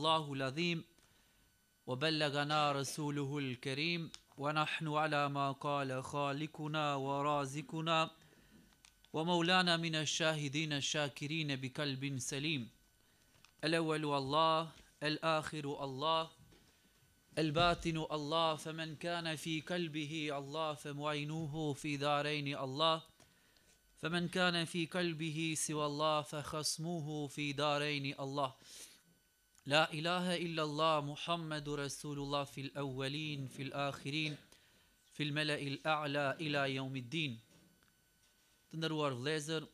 الله العظيم وبلغنا رسوله الكريم ونحن على ما قال خالقنا ورازقنا ومولانا من الشاهدين الشاكرين بقلب سليم. الأول الله، الآخر الله، الباطن الله، فمن كان في قلبه الله فمعينوه في دارين الله، فمن كان في قلبه سوى الله فخصموه في دارين الله. لا إله إلا الله محمد رسول الله في الأولين في الآخرين في الملأ الأعلى إلى يوم الدين. Të nderuar vëllezër,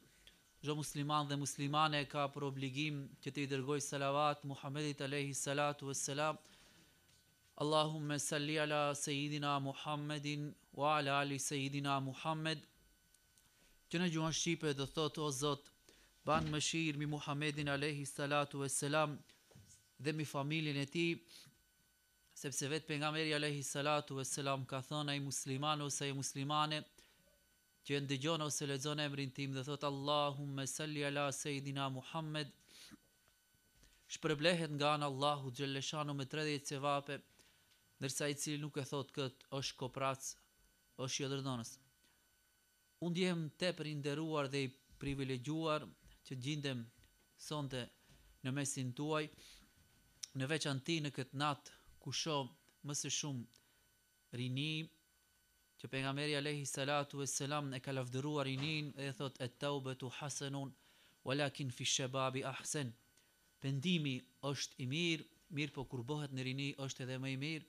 çdo musliman dhe muslimane ka për obligim që të i dërgoj salavat Muhammedit alayhi salatu wassalam. Allahumma salli ala Sayyidina Muhammedin wa ala ali Sayyidina Muhammed. Që në gjuhën shqipe do thotë: o Zot, ban mëshirë mi Muhammedin alayhi salatu wassalam dhe mi familjen e tij, sepse vetë pejgamberi alayhi salatu wassalam ka thënë: ai musliman ose ai muslimane që ndëgjon ose lexon emrin tim dhe thot Allahumma salli ala Sayyidina Muhammed, shpërblehet nga ana Allahu xhelleshanu me 30 sevape, ndërsa i cili nuk e thot kët është koprac, është jellërdhënës. Unë ndjehem tepër i nderuar dhe i privilegjuar që gjindem sonte në mesin tuaj, në veçanti në këtë natë ku shoh më së shumë rini, që pejgamberi alayhi salatu wassalam e ka lavdëruar rinin dhe thot at-taubatu hasanun walakin fi shababi ahsan. Pendimi është i mirë po kur bëhet në rini është edhe më i mirë.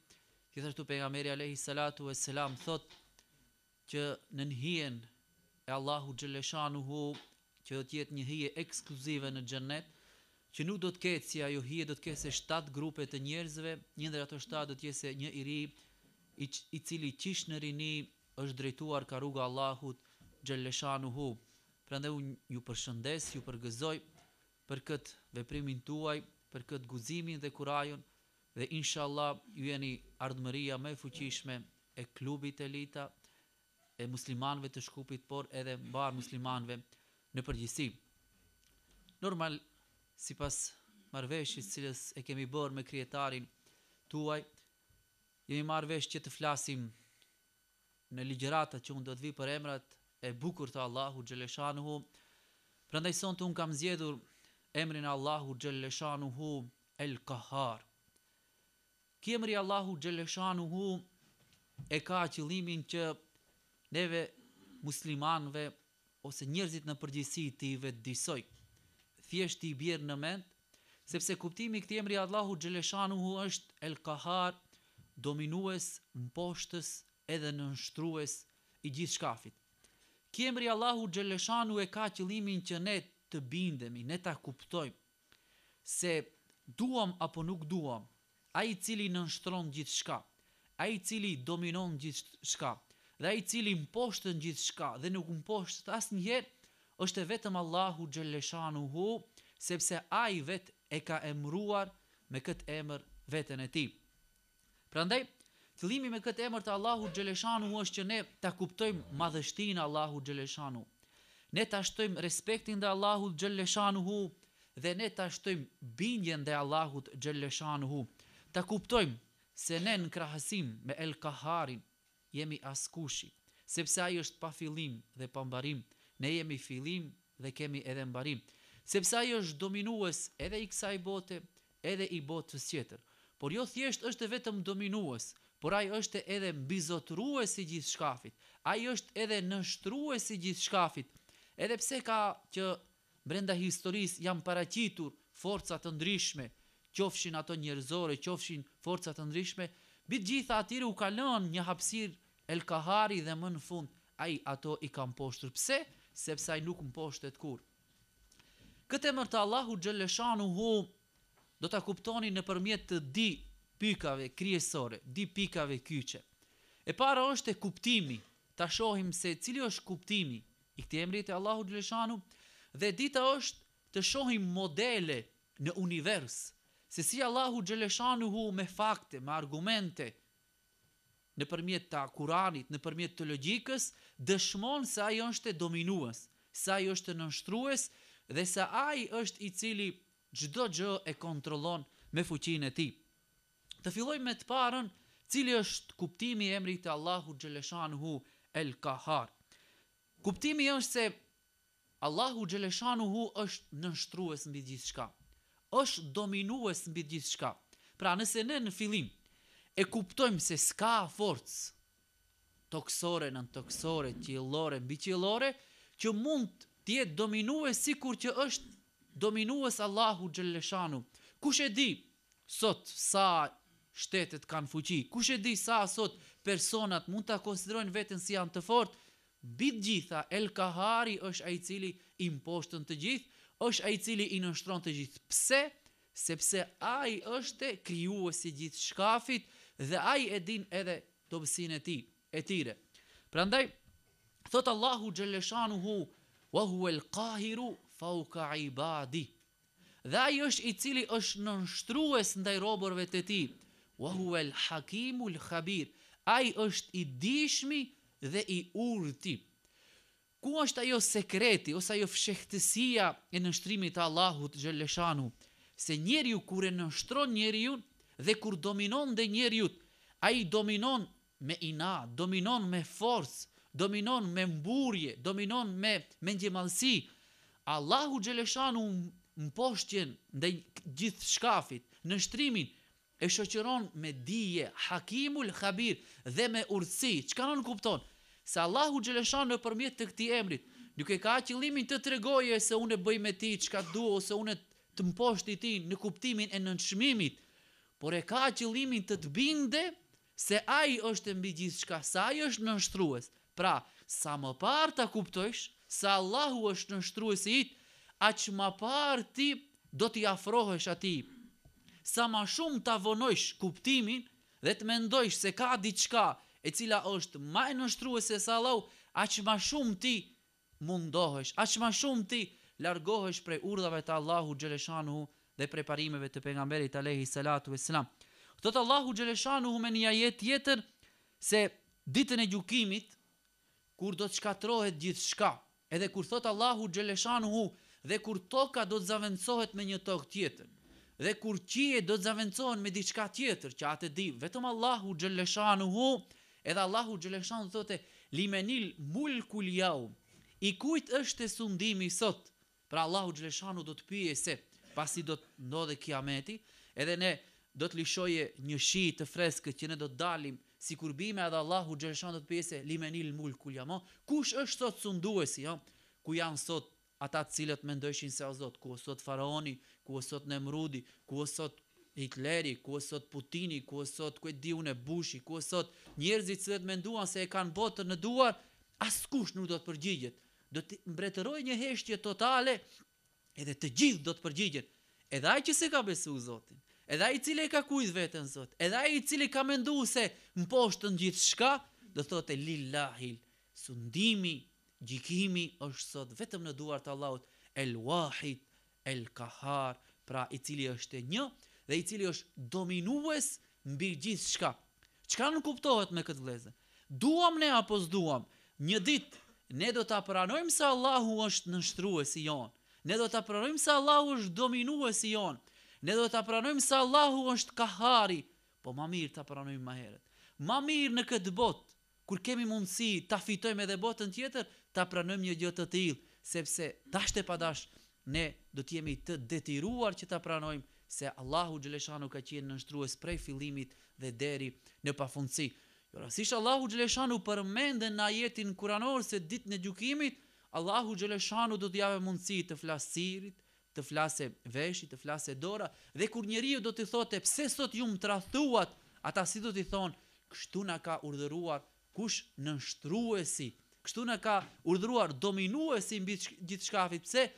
Gjithashtu pejgamberi alayhi salatu wassalam thot që në hijen e Allahu xhelleshanuhu që do të jetë një hije ekskluzive në xhennet, që nuk do të ketë si ajo hije, do të ketë se 7 grupe të njerëzve, një ndër ato 7 do të jetë se një i ri i cili qish në rini është drejtuar ka rruga Allahut xhelleshanuhu. Prandaj unë ju përshëndes, ju përgëzoj për këtë veprimin tuaj, për këtë guximin dhe kurajon, dhe inshallah ju jeni ardhmëria më e fuqishme e klubit Elita, e muslimanëve të Shkupit, por edhe mbar muslimanëve në përgjithësi. Normal, sipas marrëveshjes cilës e kemi bërë me krijetarin tuaj, jemi marrë vesh që të flasim në ligjërata që unë do të vi për emrat e bukur të Allahu xhelleshanuhu. Prandaj sonte unë kam zgjedhur emrin e Allahu xhelleshanuhu El Qahar. Ky emri Allahu xhelleshanuhu e ka qëllimin që neve muslimanëve ose njerëzit në përgjithësi të i vetëdijsoj. Thjesht i bjerë në mend, sepse kuptimi i këtij emri Allahu xhelleshanuhu është El Qahar, dominues, mposhtës edhe nënshtrues i gjithë shkafit. Ky emri Allahu xhelleshanu e ka qëllimin që ne të bindemi, ne ta kuptojmë se duam apo nuk duam, ai i cili nënshtron gjithçka, ai i cili dominon gjithçka, dhe ai i cili mposhton gjithçka dhe nuk mposhtet asnjëherë, është vetëm Allahu xhelleshanuhu, sepse ai vetë e ka emëruar me këtë emër veten e tij. Prandaj, qëllimi me këtë emër të Allahu xhelleshanu është që ne ta kuptojmë madhështinë e Allahu xhelleshanu. Ne ta shtojmë respektin ndaj Allahut xhelleshanu dhe ne ta shtojmë bindjen ndaj Allahut xhelleshanu. Ta kuptojmë se ne në krahasim me El Qaharin jemi askushi, sepse ai është pa fillim dhe pa mbarim. Ne jemi fillim dhe kemi edhe mbarim, sepse ai është dominues edhe i kësaj bote, edhe i botës tjetër. Por jo thjesht është vetëm dominues, por ai është edhe mbizotrues i gjithë shkafit. Ai është edhe nënshtrues i gjithë shkafit. Edhe pse ka që brenda historisë janë paraqitur forca të ndryshme, qofshin ato njerëzore, qofshin forca të ndryshme, mbi të gjitha atyre u ka lënë një hapësirë El Qahari dhe më në fund ai ato i ka mposhtur. Pse? Sepse ai nuk mposhtet kur. Këtë emër të Allahu xhelleshanuhu do ta kuptoni nëpërmjet të di pikave kryesore, di pikave kyçe. E para është e kuptimi, ta shohim se cili është kuptimi i këtij emri të Allahu xhelleshanu, dhe dita është të shohim modele në univers, se si Allahu xhelleshanuhu me fakte, me argumente, nëpërmjet të Kuranit, nëpërmjet të logjikës, dëshmon se ai është dominues, se ai është nënshtrues dhe se ai është i cili çdo gjë e kontrollon me fuqinë e tij. Të filloj me të parën, cili është kuptimi i emrit të Allahu xhaleshanuhu El Kahar. Kuptimi është se Allahu xhaleshanuhu është nënshtrues mbi gjithçka. Është dominues mbi gjithçka. Pra nëse ne në fillim e kuptojmë se s'ka forcë toksore, nëntoksore, qiellore, mbiqiellore që mund të jetë dominues sikur që është dominues Allahu xhaleshanu. Kush e di sot sa shtetet kanë fuqi? Kush e di sa sot personat mund ta konsiderojnë veten si janë të fortë? Mbi të gjitha, El Kahari është ai i cili i mposhtën të gjithë, është ai i cili i nënshtron të gjithë. Pse? Sepse ai është krijuesi i gjithë shkafit dhe ai e din edhe dobësinë e tij. Prandaj thot Allahu xhaleshanuhu wa huwa al-qahiru fawqa ibadi. Dhe ai është i cili është nënshtrues ndaj robërve të tij. Wa huwa al-hakimul khabir. Ai është i dishmi dhe i urti. Ku është ajo sekreti ose ajo fshehtësia e nënshtrimit të Allahut xhaleshanu? Se njeriu kur e nënshtron njeriu dhe kur dominon dhe njeriu, ai dominon me inat, dominon me forcë, dominon me mburje, dominon me ngjemallësi. Allahu xhaleshanu mposhtjen ndaj gjithë shkafit, nështrimin e shoqëron me dije, hakimul khabir dhe me urtësi. Çka nuk kupton? Se Allahu xhaleshanu nëpërmjet të këtij emrit nuk e ka qëllimin të tregojë se unë bëj me ti çka dua ose unë të mposhti ti në kuptimin e nënçmimit, por e ka qëllimin të të binde se ai është mbi gjithçka, se ai është nënshtrues. Pra, sa më parë ta kuptojsh se Allahu është nënshtruesi i yt, aq më parë ti do t'i afrohesh atij. Sa më shumë ta vonojsh kuptimin dhe të mendojsh se ka diçka e cila është më e nënshtruese se Allahu, aq më shumë ti mundohesh, aq më shumë ti largohesh prej urdhave të Allahu xhaleshanuhu dhe prej parimeve të pejgamberit alayhi salatu vesselam. Thot Allahu xhaleshanuhu me një ajet tjetër se ditën e gjykimit, kur do të shkatërrohet gjithçka, edhe kur thot Allahu xhaleshanuhu dhe kur toka do të zaventësohet me një tokë tjetër, dhe kur qiejt do të zaventësohen me diçka tjetër, që atë di vetëm Allahu xhaleshanuhu, edhe Allahu xhaleshanuhu thotë limenil mulkul yaum. I kujt është e sundimi sot? Pra Allahu xhaleshanu do të pyje se pasi do të ndodhe kiameti, edhe ne do të lishoje një shi të freskët që ne do të dalim si kur bime, edhe Allahu xhaleshanu do të pyje se limenil mulkul yaum. Kush është sot sunduesi? Ku janë sot ata të cilët mendojshin se o Zot? Ku është sot faraoni? Ku është sot Nemrudi? Ku është sot Hitleri? Ku është sot Putini? Ku është sot Bushi? Ku është sot njerëzit që menduan se e kanë botën në duar? Askush nuk do të përgjigjet. Do të mbretëroj një heshtje totale, edhe të gjithë do të përgjigjen. Edhe ai që se ka besu Zotin, edhe ai i cili e ka kujt veten Zot, edhe ai i cili ka menduar se mposhtën gjithçka, do thotë lillahil. Sundimi, gjykimi është sot vetëm në duart të Allahut, El Wahid, El Kahar, pra i cili është e një dhe i cili është dominues mbi gjithçka. Çka nuk kuptohet me këtë vëllezër? Duam ne apo s'duam? Një ditë ne do ta pranojmë se Allahu është nënshtruesi jon. Ne do ta pranojmë se Allahu është dominuesi jon. Ne do ta pranojmë se Allahu është Kahari, po më mirë ta pranojmë më herët. Më mirë në këtë botë, kur kemi mundësi ta fitojmë edhe botën tjetër, ta pranojmë një gjë të tillë, sepse dashte pa dash ne do të jemi të detyruar që ta pranojmë se Allahu xhaleshanu ka qenë nënshtrues prej fillimit dhe deri në pafundësi. Rastësisht Allahu xhaleshanu përmend në ajetin kuranor se ditën e gjykimit Allahu xhaleshanu do t'i japë mundësi të flasë cirit, të flasë veshit, të flasë dora, dhe kur njeriu do t'i thotë pse sot ju më tradhuat, ata si do t'i thonë, kështu na ka urdhëruar kush nënshtruesi, kështu na ka urdhëruar dominuesi mbi gjithçkafit. Pse?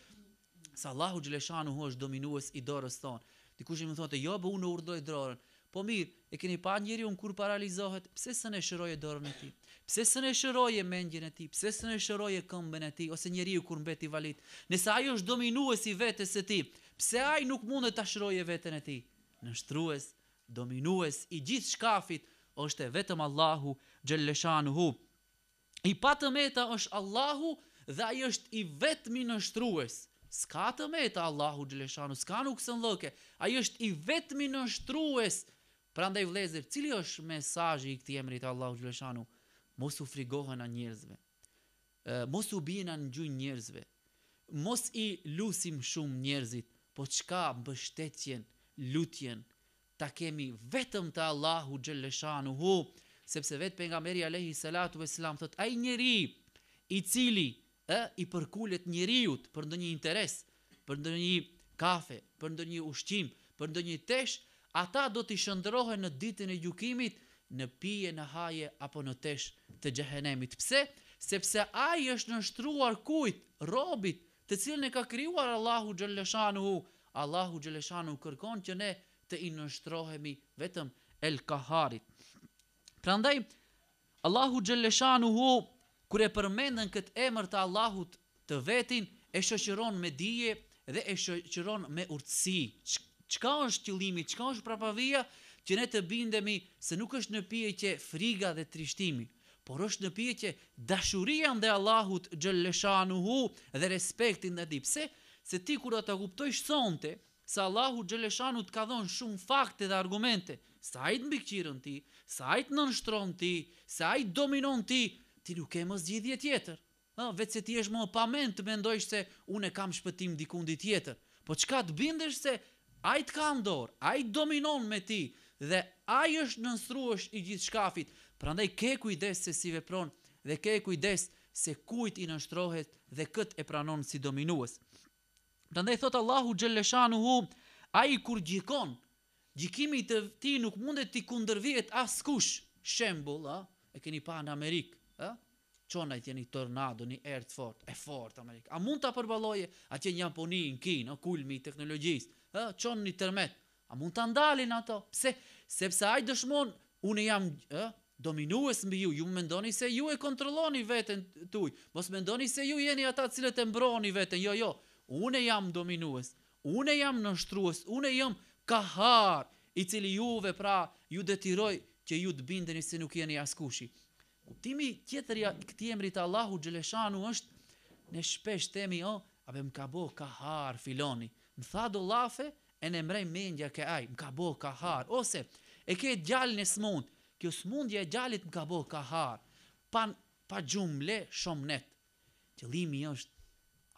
Se Allahu xhaleshanu është dominues i dorës tonë. Dikush më thotë, jo, unë urdhëroj dorën. Po mirë, e keni pa njeriu kur paralizohet, pse s'e shëroje dorën e tij? Pse s'e shëroje mendjen e tij? Pse s'e shëroje këmbën e tij? Ose njeriu kur mbeti valit, nëse ai është dominues i vetes së tij, pse ai nuk mundet ta shëroje veten e tij? Nënshtrues, dominues i gjithë shkafit është vetëm Allahu xhaleshanuhu. I patëmeta është Allahu dhe ai është i vetmi nënshtrues. s'ka të meta Allahu xhaleshanu, s'ka nuk së ndhëke. Ai është i vetmi nështrues. Prandaj vëllezër, cili është mesazhi i këtij emrit Allahu xhaleshanu? Mos u frigohen a njerëzve. Mos u bien në gjunjë njerëzve. Mos i lusim shumë njerëzit, po çka mbështetjen, lutjen ta kemi vetëm te Allahu xhaleshanu, sepse vetë pejgamberi alayhi salatu vesselam thot ai njeri i cili i përkulet njeriut për ndonjë interes, për ndonjë kafe, për ndonjë ushqim, për ndonjë tesh, ata do t'i shndrohen në ditën e gjykimit në pije, në haje apo në tesh të xhehenemit. Pse? Sepse ai është nështruar kujt? Robit, të cilën e ka krijuar Allahu xhaleshanu. Allahu xhaleshanu kërkon që ne të i nështrohemi vetëm El Kaharit. Prandaj Allahu xhaleshanu kur e përmendën këtë emër të Allahut të vetin, e shoqëron me dije dhe e shoqëron me urtësi. Çka është qëllimi, çka është prapavia? Që ne të bindemi se nuk është në pyetje friga dhe trishtimi, por është në pyetje dashuria ndaj Allahut xhaleshanuhu dhe respekti ndaj tij. Pse? Se ti kur ata kuptojsh sonte se Allahu xhaleshanu të ka dhënë shumë fakte dhe argumente, sa ai të mbikëqirën ti, sa ai të nënshtron ti, sa ai dominon ti, ti nuk ke më zgjidhje tjetër. Vetë se ti je më pa mend të mendojsh se unë kam shpëtim dikundi tjetër. Po çka të bindesh se ai të ka në dorë, ai dominon me ti dhe ai është nënstrues i gjithë shkafit. Prandaj ke kujdes se si vepron dhe ke kujdes se kujt i nështrohet dhe kët e pranon si dominues. Prandaj thot Allahu xhaleshanuhu, ai kur gjikon, gjikimi të ti nuk mundet t'i kundërvihet askush. Shembull, e keni pa në Amerikë, çonajt janë një tornado, një erë të fort Amerikë. A mund ta përballoje atje në Japoni, në Kinë, kulmi i teknologjisë? Çon një tërmet. A mund ta ndalin ato? Pse? Sepse ai dëshmon, unë jam dominues mbi ju. Ju mendoni se ju e kontrolloni veten tuaj. Mos mendoni se ju jeni ata të cilët e mbroni veten. Jo. Unë jam dominues. Unë jam nështrues. Unë jam kahar, i cili juve ju detyroj që ju të bindeni se nuk jeni askushi. Kuptimi tjetër i këtij emrit Allahu xhaleshanu është, ne shpesh themi, abe më ka bo kahar filoni. Më tha do llafe e ne mrej mendja ke ai, më ka bo kahar. Ose e ke djalin e smund, kjo smundja e djalit më ka bo kahar. Pa gjumle shumë net. Qëllimi është,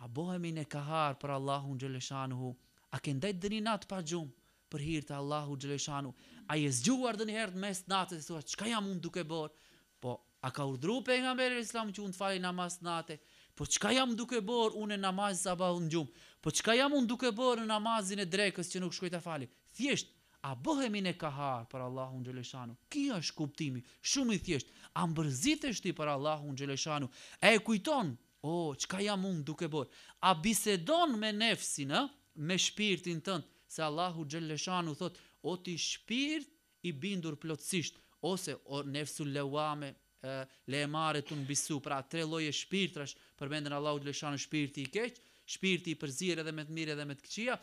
a bohemi ne kahar për Allahun xhaleshanu? A ke ndajt dëni natë pa gjumë për hir të Allahu xhaleshanu? A je zgjuar dëni herë në mes natës e thua, çka jam unë duke bërë? Po, a ka urdhëruar pejgamberi Islam që unë të fali namaz natë? Po çka jam duke bërë unë në namaz sabahut në gjumë? Po çka jam unë duke bërë në namazin e drekës që nuk shkoj ta fali? Thjesht, a bëhemi ne kahar për Allahun xhaleshanu? Ky është kuptimi, shumë i thjesht. A mbërzitesh ti për Allahun xhaleshanu? E kujton, çka jam unë duke bërë? A bisedon me nefsin, me shpirtin tënd, se Allahu xhaleshanu thot, o ti shpirt i bindur plotësisht, ose o nefsul lewame, le emare të nëbisu, pra 3 lloje shpirtrash, përmendën Allahu xhaleshanu, shpirti i keq, shpirti i përzirë edhe me të mirë edhe me të këqija,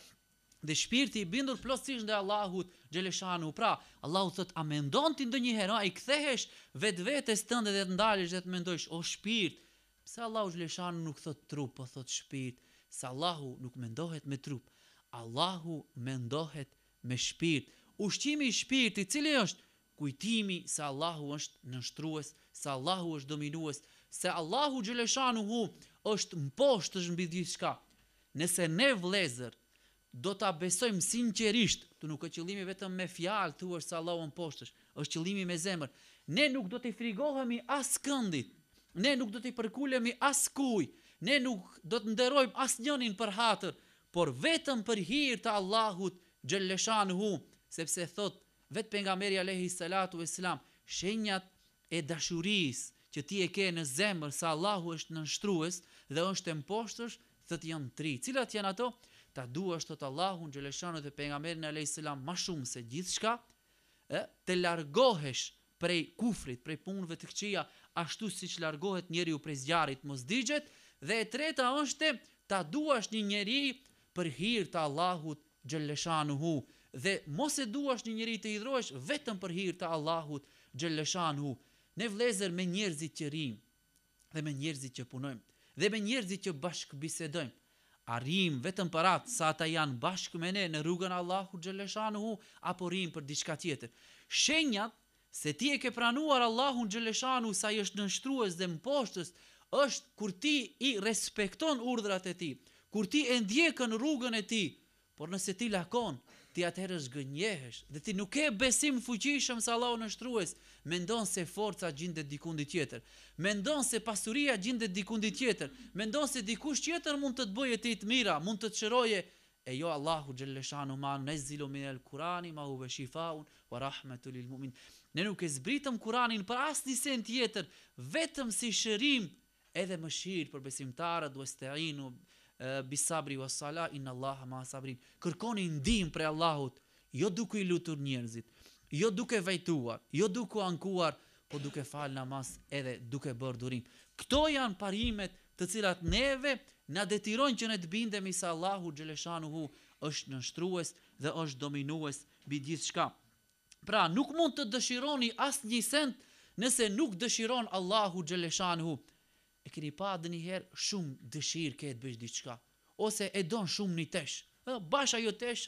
dhe shpirti i bindur plotësisht ndaj Allahut xhaleshanu. Pra, Allahu thot, a mendon ti ndonjëherë ai kthehesh vetvetes tënde dhe të ndalesh dhe të mendojsh, o shpirt, pse Allahu xhaleshanu nuk thot trup, po thot shpirt? Se Allahu nuk mendohet me trup, Allahu mendohet me shpirt. Ushqimi i shpirtit cili është? Kujtimi se Allahu është nështrues, se Allahu është dominues, se Allahu xhaleshanuhu është mposhtësh mbi gjithçka. Nëse ne vëllezër do ta besojmë sinqerisht, tu nuk është qëllimi vetëm me fjalë thuash se Allahu mposhtësh, është qëllimi me zemër. Ne nuk do t'i frigohemi as këndit, ne nuk do t'i përkulemi as kuj, ne nuk do të nderojmë as njënin për hatër, por vetëm për hir të Allahut xhaleshanuhu, sepse thot vetë pejgamberi alayhi salatu vesselam, shenjat e dashurisë që ti e ke në zemër se Allahu është nënshtrues dhe është e mposhtësh, thot janë 3. Cilat janë ato? Ta duash thot Allahun xhaleshanu dhe pejgamberin alayhi salam më shumë se gjithçka, të largohesh prej kufrit, prej punëve të këqija, ashtu siç largohet njeriu prej zjarrit mosdigjet, dhe e treta është ta duash një njeri për hir të Allahut xhaleshanuhu, dhe mos e duash një njeri të hidhrohesh vetëm për hir të Allahut xhaleshanuhu. Ne vëllezër me njerëzit që rrim dhe me njerëzit që punojmë dhe me njerëzit që bashkëbisedojmë, arrim vetëm për atë sa ata janë bashkë me ne në rrugën e Allahut xhaleshanuhu apo rrim për diçka tjetër. Shenjat se ti e ke pranuar Allahun xhaleshanu sa i është nështrues dhe mposhtës është kur ti i respekton urdhrat e tij, kur ti e ndjekën rrugën e tij. Por nëse ti lakon, ti atëherë zgënjehesh dhe ti nuk ke besim fuqishëm se Allahu nështrues, mendon se forca gjendet dikund tjetër, mendon se pasuria gjendet dikund tjetër, mendon se dikush tjetër mund të të bëjë ti të mira, mund të të çroje. E jo, Allahu xhaleshanu ma nunazzilu minal Kurani ma huwa shifaun wa rahmatul lil mu'min. Ne nuk e zbritëm Kuranin për asnjë sen tjetër, vetëm si shërim edhe mëshirë për besimtarët, wasta'inu bisabri was sala inna Allaha ma sabrin. Kërkoni ndihmë prej Allahut, jo duke i lutur njerëzit, jo duke vajtuar, jo duke ankuar, po duke fal namaz edhe duke bërë durim. Këto janë parimet të cilat neve na detyrojnë që ne të bindemi se Allahu xhaleshanuhu është nështrues dhe është dominues mbi gjithçka. Pra, nuk mund të dëshironi asnjë send nëse nuk dëshiron Allahu xhaleshanuhu. E keni pa ndonjëherë shumë dëshirë ke të bësh diçka, ose e don shumë një tesh. Bash ajo tesh,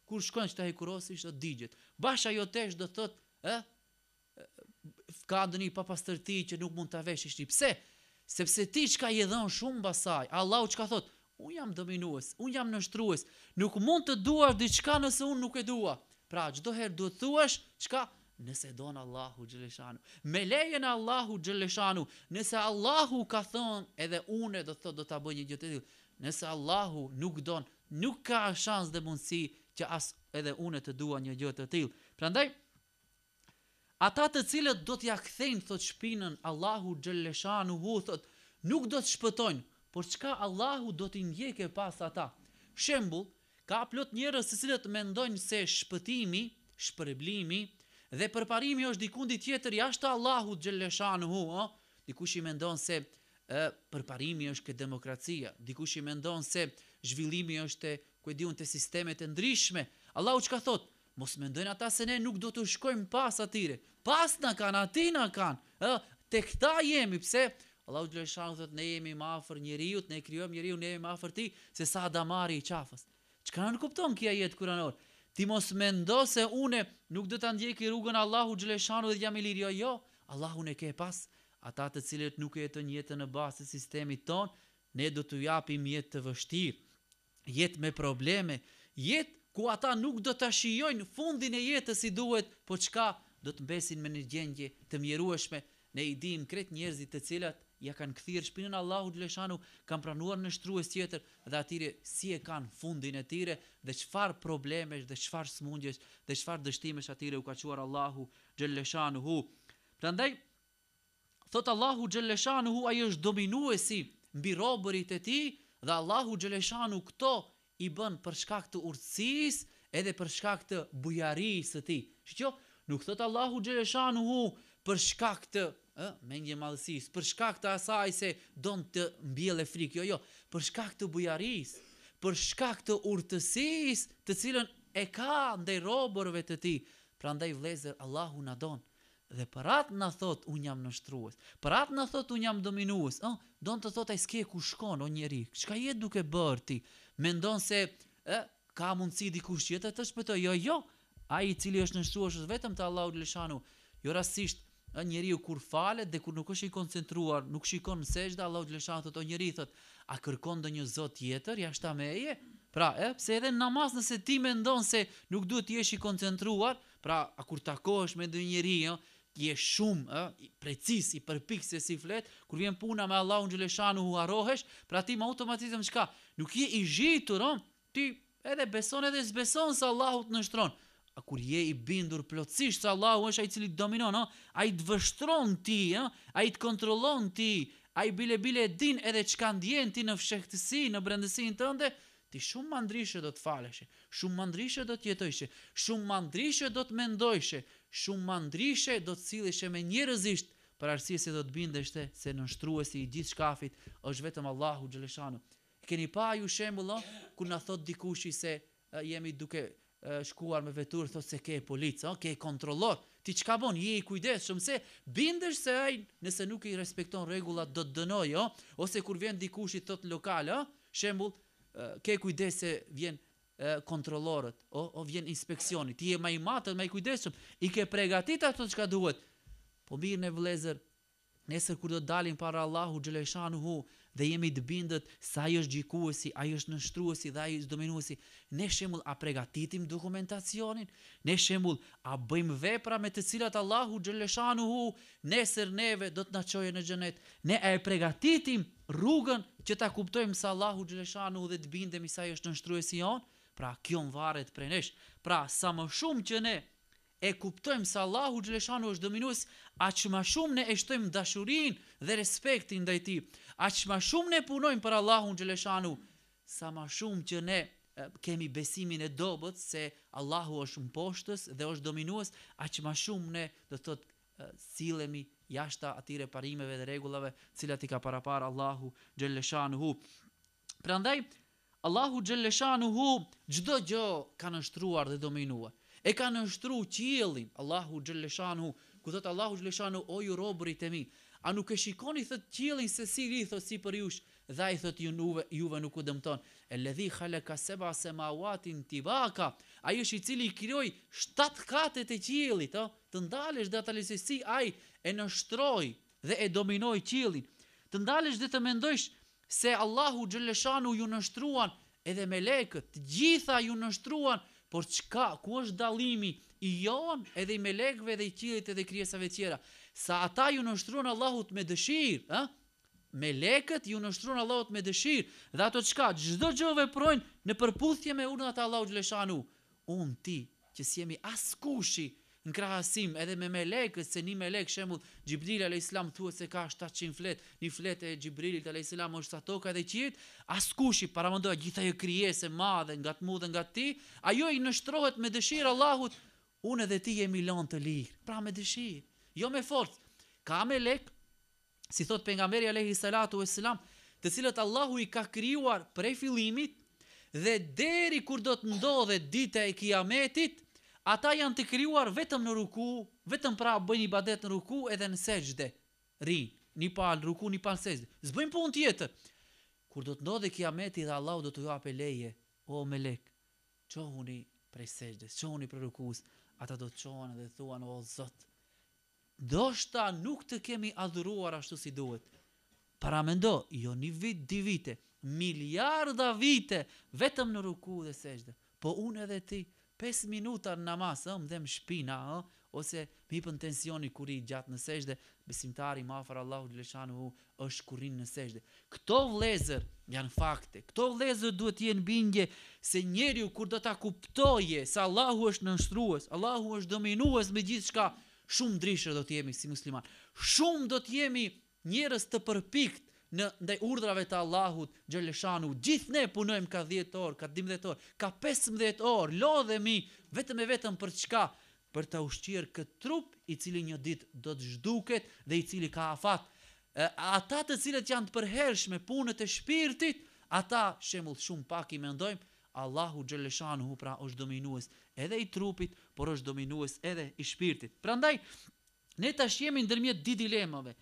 kur shkon te hekurosi do digjet. Bash ajo tesh do thot, ka ndonjë papastërti që nuk mund ta veshësh ti. Pse? Sepse ti çka i dhon shumë mbasaj. Allahu çka thot? Unë jam dominues, unë jam nështrues. Nuk mund të duash diçka nëse unë nuk e dua. Pra, çdo herë duhet thuash çka nëse don Allahu xhaleshanu. Me lejen e Allahu xhaleshanu, nëse Allahu ka thënë edhe unë do thot do ta bëj një gjë të tillë. Nëse Allahu nuk don, nuk ka shans dhe mundësi që as edhe unë të dua një gjë të tillë. Prandaj ata të cilët do t'ja kthejnë thot shpinën Allahu xhaleshanuhu thot nuk do të shpëtojnë, por çka Allahu do t'i ndjekë pas ata. Shembull, ka plot njerëz të cilët mendojnë se shpëtimi, shpërblimi dhe përparimi është dikundi tjetër jashtë Allahut xhaleshanuhu. Dikush i mendon se përparimi është ke demokracia, dikush i mendon se zhvillimi është te sistemet e ndryshme. Allahu çka thot? Mos mendojnë ata se ne nuk do të shkojmë pas atyre. Pas na kanë, ati na kanë. Te këta jemi, pse? Allahu xhaleshanu thot ne jemi më afër njeriut, ne krijojmë njeriu, ne jemi më afër ti se sa adamari i qafës. Çka nuk kupton kjo ajet kuranor? Ti mos mendo se une nuk do ta ndjeki rrugën Allahu xhaleshanu dhe jam i lirë. Jo, Allahu ne ke pas ata të cilët nuk jetojnë jetën në bazë të sistemit ton, ne do t'u japim jetë të vështirë, jetë me probleme, jetë ku ata nuk do ta shijojnë fundin e jetës si duhet, po çka do të mbesin me një gjendje të mjerueshme. Ne i dim krejt njerëzit të cilat ja kanë kthyer shpinën Allahu xhaleshanu, kanë pranuar nështrues tjetër dhe atyre si e kanë fundin e tyre dhe çfarë problemesh dhe çfarë smundjesh dhe çfarë dështimesh atyre u ka çuar Allahu xhaleshanuhu. Prandaj thot Allahu xhaleshanuhu ai është dominuesi mbi robërit e tij dhe Allahu xhaleshanu këto i bën për shkak të urtësisë edhe për shkak të bujarisë së tij. Shiqo, nuk thot Allahu xhaleshanuhu për shkak të mendje madhësisë, për shkak të asaj se don të mbjellë frikë, jo, për shkak të bujarisë, për shkak të urtësisë të cilën e ka ndaj robërve të tij. Prandaj vëllezër, Allahu na don dhe për atë na thot unë jam nështrues, për atë na thot unë jam dominues. Don të thot ai s'ke ku shkon o njeri, çka je duke bërë ti? Mendon se ka mundësi dikush tjetër të shpëtoj? Jo, ai i cili është nështruar është vetëm te Allahu xhaleshanu. Jo rastisht njeriu kur falet dhe kur nuk është i koncentruar, nuk shikon në sejdë, Allahu xhaleshanu thot o njeri, thot, a kërkon ndonjë zot tjetër jashtë meje? Pra, pse edhe në namaz nëse ti mendon se nuk duhet të jesh i koncentruar, pra a kur takohesh me ndonjë njeri, je shumë precis, i përpik se si flet, kur vjen puna me Allahun xhaleshanu harrohesh, pra ti me automatizëm çka? Nuk je i zhitur, ti edhe beson edhe s'beson se Allahu të nështron. A kur je i bindur plotësisht se Allahu është ai i cili dominon, ai të vështron ti, ai të kontrollon ti, ai bile din edhe çka ndjen ti në fshehtësi, në brendësinë tënde, ti shumë më ndryshe do të faleshe, shumë më ndryshe do të jetojshe, shumë më ndryshe do të mendojshe, shumë më ndryshe do të silleshe me njerëzisht, për arsye se do të bindeshte se nështruesi i gjithë shkafit është vetëm Allahu xhaleshanu. Keni pa ju shembull, kur na thot dikush se jemi duke shkuar me vetur, thot se ke policë, ke kontrollor, ti çka bën? Je i kujdesshëm se bindesh se ai nëse nuk i respekton rregullat do të dënoj, ose kur vjen dikush i thot lokal, shembull, ke kujdes se vjen kontrollorët, o vjen inspeksioni, ti je më i matët, më i kujdesshëm, i ke përgatitur ato çka duhet. Po mirë në vëllezër, nesër kur do të dalim para Allahu xhaleshanuhu dhe jemi të bindët se ai është gjykuesi, ai është nënshtruesi dhe ai është dominuesi, ne shembull a përgatitim dokumentacionin, ne shembull a bëjmë vepra me të cilat Allahu xhaleshanuhu nesër neve do të na çojë në xhenet, ne e përgatitim rrugën që ta kuptojmë se Allahu xhaleshanuhu dhe të bindemi se ai është nënshtruesi jon. Pra kjo varet prej nesh. Pra sa më shumë që ne e kuptojmë se Allahu xhaleshanu është dominues, aq më shumë ne e shtojmë dashurinë dhe respektin ndaj tij. Aq më shumë ne punojmë për Allahun xhaleshanu, sa më shumë që ne kemi besimin e dobët se Allahu është mposhtës dhe është dominues, aq më shumë ne do të thotë sillemi jashta atyre parimeve dhe rregullave cilat i ka parapar Allahu xhaleshanuhu. Prandaj Allahu xhaleshanuhu çdo gjë ka nështruar dhe dominuar. E ka nështruar qiellin, Allahu xhaleshanuhu, ku thot Allahu xhaleshanuhu, o ju robërit e mi, a nuk e shikoni thot qiellin se si ri thot si për jush, dhe ai thot juve nuk u dëmton. Alladhi khalaqa sab'a samawatin tibaka, ai është i cili krijoi 7 katet e qiellit, të ndalesh dhe ata lësi si ai e nështroi dhe e dominoi qiellin. Të ndalesh dhe të mendojsh se Allahu xhaleshanu ju nështruan edhe melekët, të gjitha ju nështruan, por ku është dallimi i jon edhe i melekëve dhe i qiellit edhe krijesave tjera? Sa ata ju nështruan Allahut me dëshirë, melekët ju nështruan Allahut me dëshirë, dhe ato çka? Çdo gjë veprojnë në përputhje me urdhnat e Allahut xhaleshanu. Unë ti që s'jemi askushi në krahasim edhe me melekët, se një melek shembull Xhibril alayhis salam thuhet se ka 700 flet, një flet e Xhibrilit alayhis salam është sa toka dhe qiellit, askushi paramendoj gjithë ajo krijesë e madhe nga të mu dhe nga ti, ajo i nështrohet me dëshirë Allahut. Unë edhe ti jemi lënë të lirë, pra me dëshirë, jo me forcë. Ka melek, si thot pejgamberi alayhis salatu wassalam, të cilët Allahu i ka krijuar prej fillimit dhe deri kur do të ndodhet dita e Kiametit, ata janë të krijuar vetëm në ruku, vetëm pra bëjnë ibadet në ruku edhe në sejdë. Një palë ruku, një palë sejdë. S'bëjnë punë tjetër. Kur do të ndodhe Kiameti dhe Allahu do të ju japë leje, o melek, çohuni prej sejdës, çohuni prej rukus, ata do të çohen dhe thuan o Zot, ndoshta nuk të kemi adhuruar ashtu si duhet. Paramendo, jo një vit, 2 vite, miliarda vite vetëm në ruku dhe sejdë. Po unë edhe ti 5 minuta në namaz, më dhem shpina, ose më hipën tensioni kur i gjatë në sejdë, besimtari më afër Allahu xhaleshanuhu është kur rin në sejdë. Këto vëllezër janë fakte. Këto vëllezër duhet të jenë bindje se njeriu kur do ta kuptojë se Allahu është nënshtrues, Allahu është dominues me gjithçka, shumë ndryshe do të jemi si musliman. Shumë do të jemi njerëz të përpikt ndaj urdhrave të Allahut xhaleshanu. Gjithë ne punojmë ka 10 orë, ka 12 orë, ka 15 orë, lodhemi vetëm e vetëm për çka? Për të ushqyer këtë trup i cili një ditë do të zhduket dhe i cili ka afat. Ata të cilët janë të përhershme punët e shpirtit, ata shembull shumë pak i mendojmë, Allahu xhaleshanu pra është dominues edhe i trupit, por është dominues edhe i shpirtit. Prandaj ne tash jemi ndërmjet dy dilemave.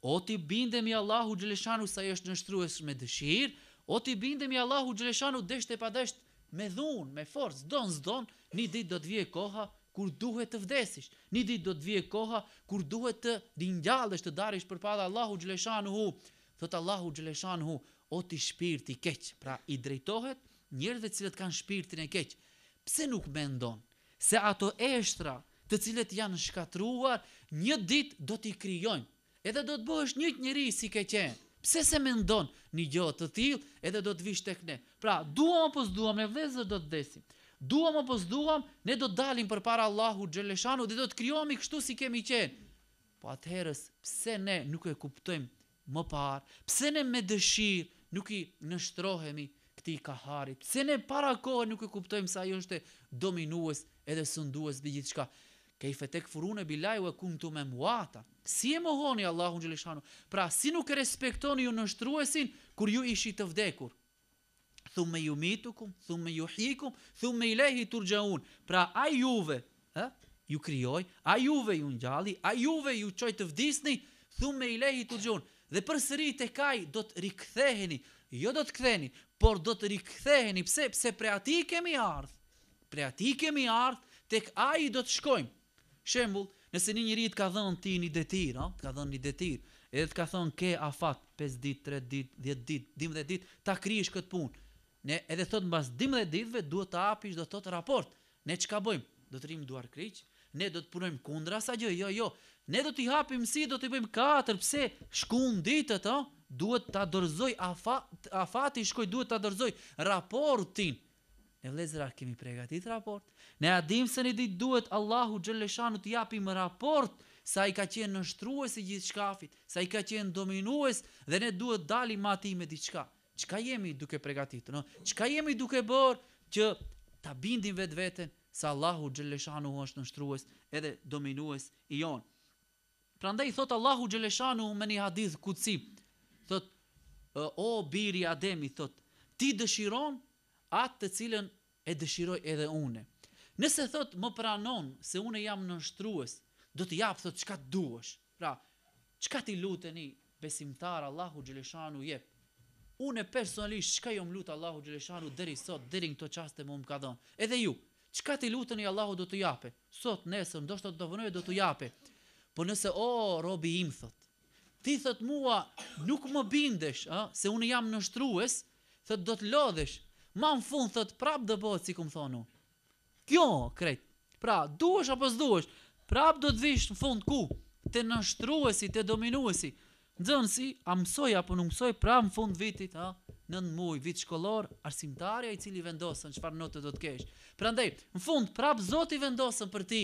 O ti bindemi Allahu xhaleshanu sa është nështrues me dëshirë, o ti bindemi Allahu xhaleshanu desht e padesht me dhunë, me forcë, s'don, një ditë do të vijë koha kur duhet të vdesish, një ditë do të vijë koha kur duhet të ringjallësh, të dalësh përpara Allahu xhaleshanu. Thot Allahu xhaleshanu, o ti shpirti i keq, pra i drejtohet njerëzve të cilët kanë shpirtin e keq. Pse nuk mendon se ato eshtra të cilët janë shkatruar një ditë do t'i krijojnë? Edhe do të bëhesh një njeri si ke qenë. Pse se mendon një gjë të tillë, edhe do të vish tek ne. Pra, duam apo s'duam, ne vëllezër do të vdesim. Duam apo s'duam, ne do të dalim përpara Allahu xhaleshanu dhe do të krijohemi kështu si kemi qenë. Po atëherës, pse ne nuk e kuptojmë më parë? Pse ne me dëshirë nuk i nështrohemi këtij kaharit? Pse ne para kohë nuk e kuptojmë se ai është dominues edhe sundues mbi gjithçka? Kejfe tek furune billahi wa kuntum amwata. Si e mohoni Allahun xhaleshanu? Pra si nuk e respektoni ju nështruesin kur ju ishi të vdekur? Thumme yumitukum, thumme yuhyikum, thumme ilayhi turjaun. Pra a juve, ju krijoi, a juve ju ngjalli, a juve ju çoi të vdisni, thumme ilayhi turjaun. Dhe përsëri tek ai do të riktheheni Jo do të ktheni, por do të riktheheni. Pse prej atij kemi ardhur. Prej atij kemi ardhur, tek ai do të shkojmë. Shembull, nëse një njeri të ka dhënë ti një detyrë, të ka dhënë një detyrë, edhe të ka thonë ke afat 5 ditë, 3 ditë, 10 ditë, 12 ditë, ta krijesh këtë punë. Ne edhe thot mbas 12 ditëve duhet të hapish do thot raport. Ne çka bëjmë? Do të rrim duar kriq, ne do të punojmë kundra asaj. Jo. Ne do t'i hapim si do t'i bëjmë 4, pse shkon ditët, duhet ta dorëzoj afati shkoj duhet ta dorëzoj raportin. Ne vëllezëra kemi përgatitur raport. Ne a dim se një ditë duhet Allahu xhalleshanu t'i japim raport sa i ka qenë nështrues i gjithë shkafit, sa i ka qenë dominues dhe ne duhet dalim ati me diçka. Çka jemi duke përgatitur, no? Çka jemi duke bërë që ta bindim vetveten se Allahu xhalleshanu është nështrues edhe dominues i jon. Prandaj thot Allahu xhalleshanu me një hadith kutsi, thot o biri Ademi, thot ti dëshiron atë të cilën e dëshiroj edhe une. Nëse thot më pranon se une jam nështrues, do të jap thot çka duhesh. Pra, çka ti luteni besimtar Allahu xhalleshanu jep. Unë personalisht çka jo më lut Allahu xhalleshanu deri sot, deri në këto çaste më ka dhënë. Edhe ju, çka ti luteni Allahu do t'ju jape. Sot, nesër, ndoshta do vonoj do t'ju jape. Po nëse o robi im thot, ti thot mua nuk më bindesh, se unë jam nështrues, thot do të lodhesh. Ma në fund thot prap do bëhet si kum thonu. Kjo krejt. Pra, duhesh apo s'duhesh, prap do të vish në fund ku? Te nështruesi, te dominuesi. Nxënësi, a mësoj apo nuk mësoj, pra në fund vitit, 9 muaj, vit shkollor, arsimtarja i cili vendosën çfarë note do të kesh. Prandaj, në fund, prap Zoti vendosën për ti.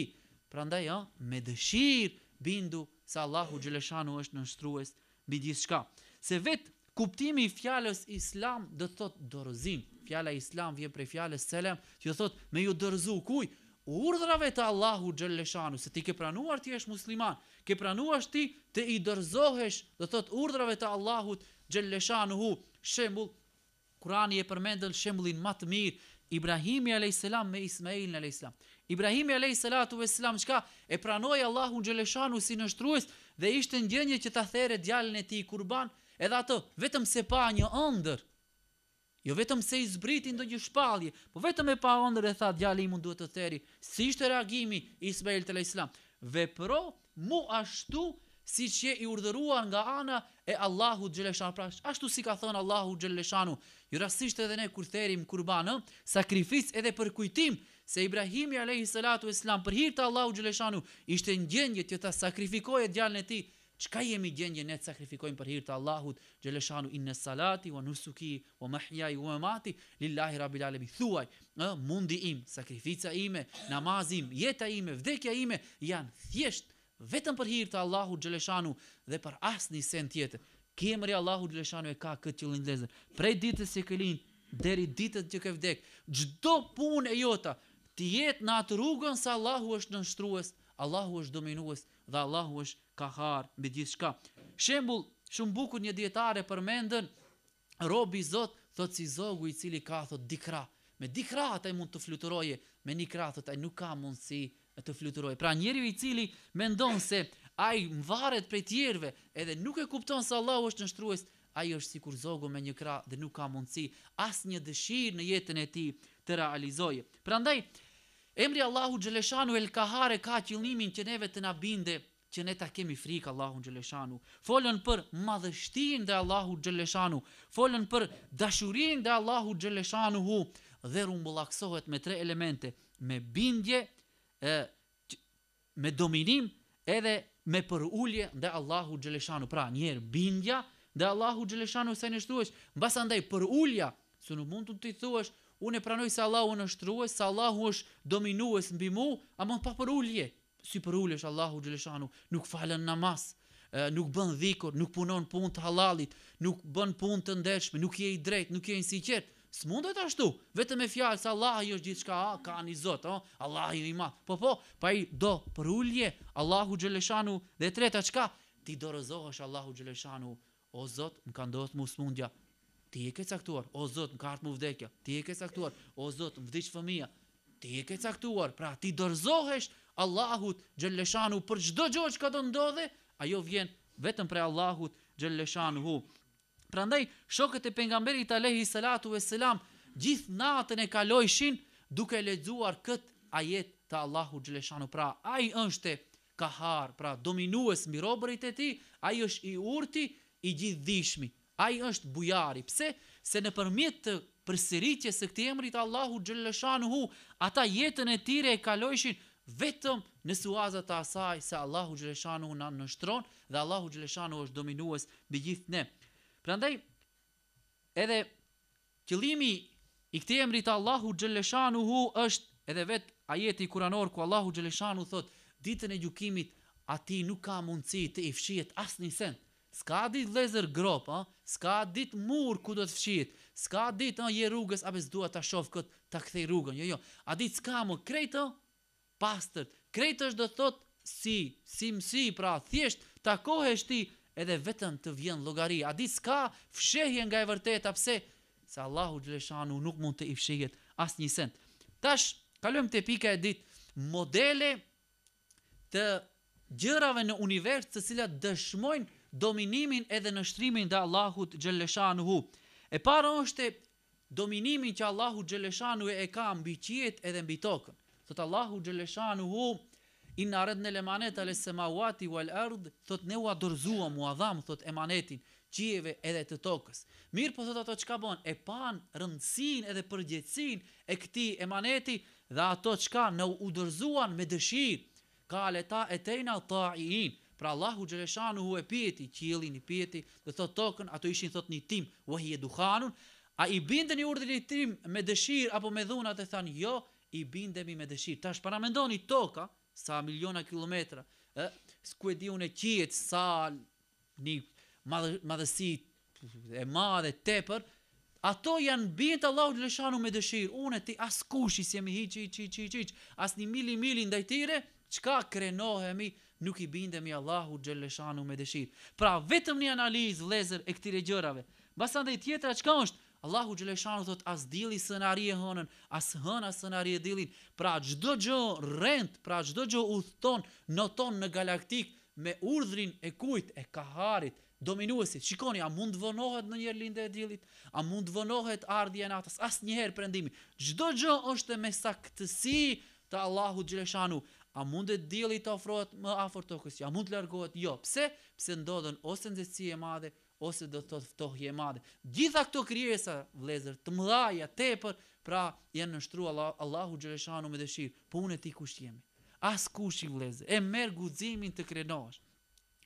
Prandaj, me dëshirë bindu se Allahu xhalleshanu është nështrues mbi gjithçka. Se vetë kuptimi i fjalës Islam do të thotë dorëzim. Fjala Islam vjen prej fjalës selam, që do thotë me ju dorëzu kuj? Urdhrave të Allahu xhalleshanu, se ti ke pranuar ti je musliman, ke pranuar ti të i dorëzohesh, do thot urdhrave të Allahut xhalleshanu. Shembull, Kurani e përmendën shembullin më të mirë, Ibrahimi alayhis salam me Ismailin alayhis salam. Ibrahimi alayhis salatu vesselam çka e pranoi Allahun xhalleshanu si nështrues dhe ishte në gjendje që ta therrë djalin e tij kurban, edhe atë vetëm se pa një ëndër. Jo vetëm se i zbriti ndonjë shpallje, po vetëm e pa ëndër e tha djali im duhet të theri. Si ishte reagimi Ismailit alayhis salam? Vepro mu ashtu siç je i urdhëruar nga ana e Allahut xhalleshanu. Pra, ashtu si ka thënë Allahu xhalleshanu. Jo rastisht edhe ne kur therim kurban, sakrificë edhe për kujtim se Ibrahimi alayhis salatu vesselam për hir të Allahu xhalleshanu ishte në gjendje që ta sakrifikojë djalin e tij. Çka jemi gjendje ne të sakrifikojmë për hir të Allahut xhalleshanu? Inna salati wa nusuki wa mahyaya wa mamati lillahi rabbil alamin. Thuaj, mundi im, sakrifica ime, namazi im, jeta ime, vdekja ime janë thjesht vetëm për hir të Allahut xhalleshanu dhe për asnjë sen tjetër. Kemri Allahu xhalleshanu e ka këtë qëllim vëllezër. Prej ditës që ke lind deri ditën që ke vdek, çdo punë e jota të jetë në atë rrugën se Allahu është nështrues, Allahu është dominues dhe Allahu është kahar mbi gjithçka. Shembull, shumë bukur një dietare përmendën robi Zot, thot si zogu i cili ka thot dikra. Me dikra ataj mund të fluturoje, me një krah thot ai nuk ka mundësi të fluturoje. Pra njeriu i cili mendon se ai mvaret prej tjerëve edhe nuk e kupton se Allahu është nështrues, ai është sikur zogu me një krah dhe nuk ka mundësi asnjë dëshirë në jetën e tij të realizojë. Prandaj emri Allahu xhalleshanu el kahare ka qëllimin që neve të na binde që ne ta kemi frikë Allahu xhalleshanu. Folën për madhështinë dhe Allahu xhalleshanu, folën për dashurinë dhe Allahu xhalleshanu dhe rumbullaksohet me 3 elemente: me bindje, me dominim edhe me përulje dhe Allahu xhalleshanu. Pra, njerë bindja dhe Allahu xhalleshanu se nështruesh, mbas andaj përulja, se nuk mund të t'i thuash unë e pranoj se Allahu është nështrues, se Allahu është dominues mbi mu, ama pa përulje. Si përulesh Allahu xhalleshanu, nuk falën namaz, nuk bën dhikur, nuk punon punë të halalit, nuk bën punë të ndershme, nuk je i drejt, nuk je i sinqert. S'mundet ashtu, vetëm me fjalë se Allahu është gjithçka, ka një Zot, Allahu i madh. Po, pa i do përulje Allahu xhalleshanu dhe treta çka? Ti dorëzohesh Allahu xhalleshanu. O Zot, më ka ndodhur mu smundja. Ti e ke caktuar. O Zot, më ka ardhur mu vdekja. Ti e ke caktuar. O Zot, më vdiq fëmia. Ti e ke caktuar. Pra ti dorëzohesh Allahut xhalleshanu për çdo gjë që do ndodhe, ajo vjen vetëm prej Allahut xhalleshanu. Prandaj shokët e pejgamberit alayhi salatu vesselam gjithë natën e kalojshin duke lexuar këtë ajet të Allahu xhaleshanu. Pra ai është kahar, pra dominues mbi robërit e tij, ai është i urti, i gjithdijshmi. Ai është bujari. Pse? Se nëpërmjet të përsëritjes së këtij emri të Allahu xhaleshanu, ata jetën e tyre e kalojshin vetëm në suazat e asaj se Allahu xhaleshanu na nështron dhe Allahu xhaleshanu është dominues mbi gjithë ne. Prandaj edhe qëllimi i këtij emri të Allahu xhaleshanu është edhe vet ajeti kuranor ku Allahu xhaleshanu thot ditën e gjykimit ati nuk ka mundësi të i fshihet asnjë send. S'ka ditë vëllezër grop, s'ka ditë mur ku do të fshihet, s'ka ditë je rrugës apo s'dua ta shoh kët ta kthej rrugën. Jo. A ditë s'ka më krejtë pastër. Krejtë është do thot si, pra thjesht takohesh ti edhe vetëm të vjen llogari. A ditë s'ka fshehje nga e vërteta. Pse? Se Allahu xhaleshanu nuk mund të i fshihet asnjë send. Tash kalojmë te pika e ditë, modele të gjërave në univers të cilat dëshmojnë dominimin edhe nështrimin dhe Allahut xhaleshanu. E para është dominimin që Allahu xhaleshanu e ka mbi qiejt edhe mbi tokën. Thot Allahu xhaleshanu inna aradna al-amanata lis-samawati wal-ard, thot ne u dorëzuam, u dham thot emanetin qiejve edhe të tokës. Mirë po thot ato çka bën, e pan rëndësinë edhe përgjegjësinë e këtij emaneti dhe ato çka në u dorëzuan me dëshirë. Kaleta etejna ta'iin. Pra Allahu xhaleshanu e pyeti qiellin, i pyeti dhe thot tokën, ato ishin thot një tim, wahiya dukhanun, a i bindën i urdhrit tim me dëshirë apo me dhunat? E thanë jo, i bindemi me dëshirë. Tash paramendoni toka, sa miliona kilometra, s'ku e di unë qiejt sa një madhësi e madhe tepër, ato janë bindë Allahu xhaleshanu me dëshirë. Unë ti askush i jemi hiç, as një mili ndaj tyre, çka krenohemi, nuk i bindemi Allahu xhaleshanu me dëshirë. Pra vetëm një analizë vëllezër e këtyre gjërave. Mbasandej tjetra çka është? Allahu xhaleshanu thot as dielli së na rije hënën, as hëna së na rije diellin. Pra çdo gjë rend, pra çdo gjë udhton, noton në galaktik me urdhrin e kujt? E kaharit, dominuesit. Shikoni, a mund vonohet ndonjëherë lindja e diellit? A mund vonohet ardhja e natës? Asnjëherë prandimi. Çdo gjë është me saktësi të Allahu xhaleshanu. A mundet dielli të ofrohet më afër tokës? A mund të largohet? Jo. Pse? Pse ndodhen ose nxehtësi e madhe ose do të thotë ftohje e madhe. Gjitha këto krijesa vëllezër të mëdha tepër, pra janë nështruar Allahu xhaleshanu me dëshirë. Po unë ti kush jemi? As kush i vëllezër. E merr guximin të krenosh.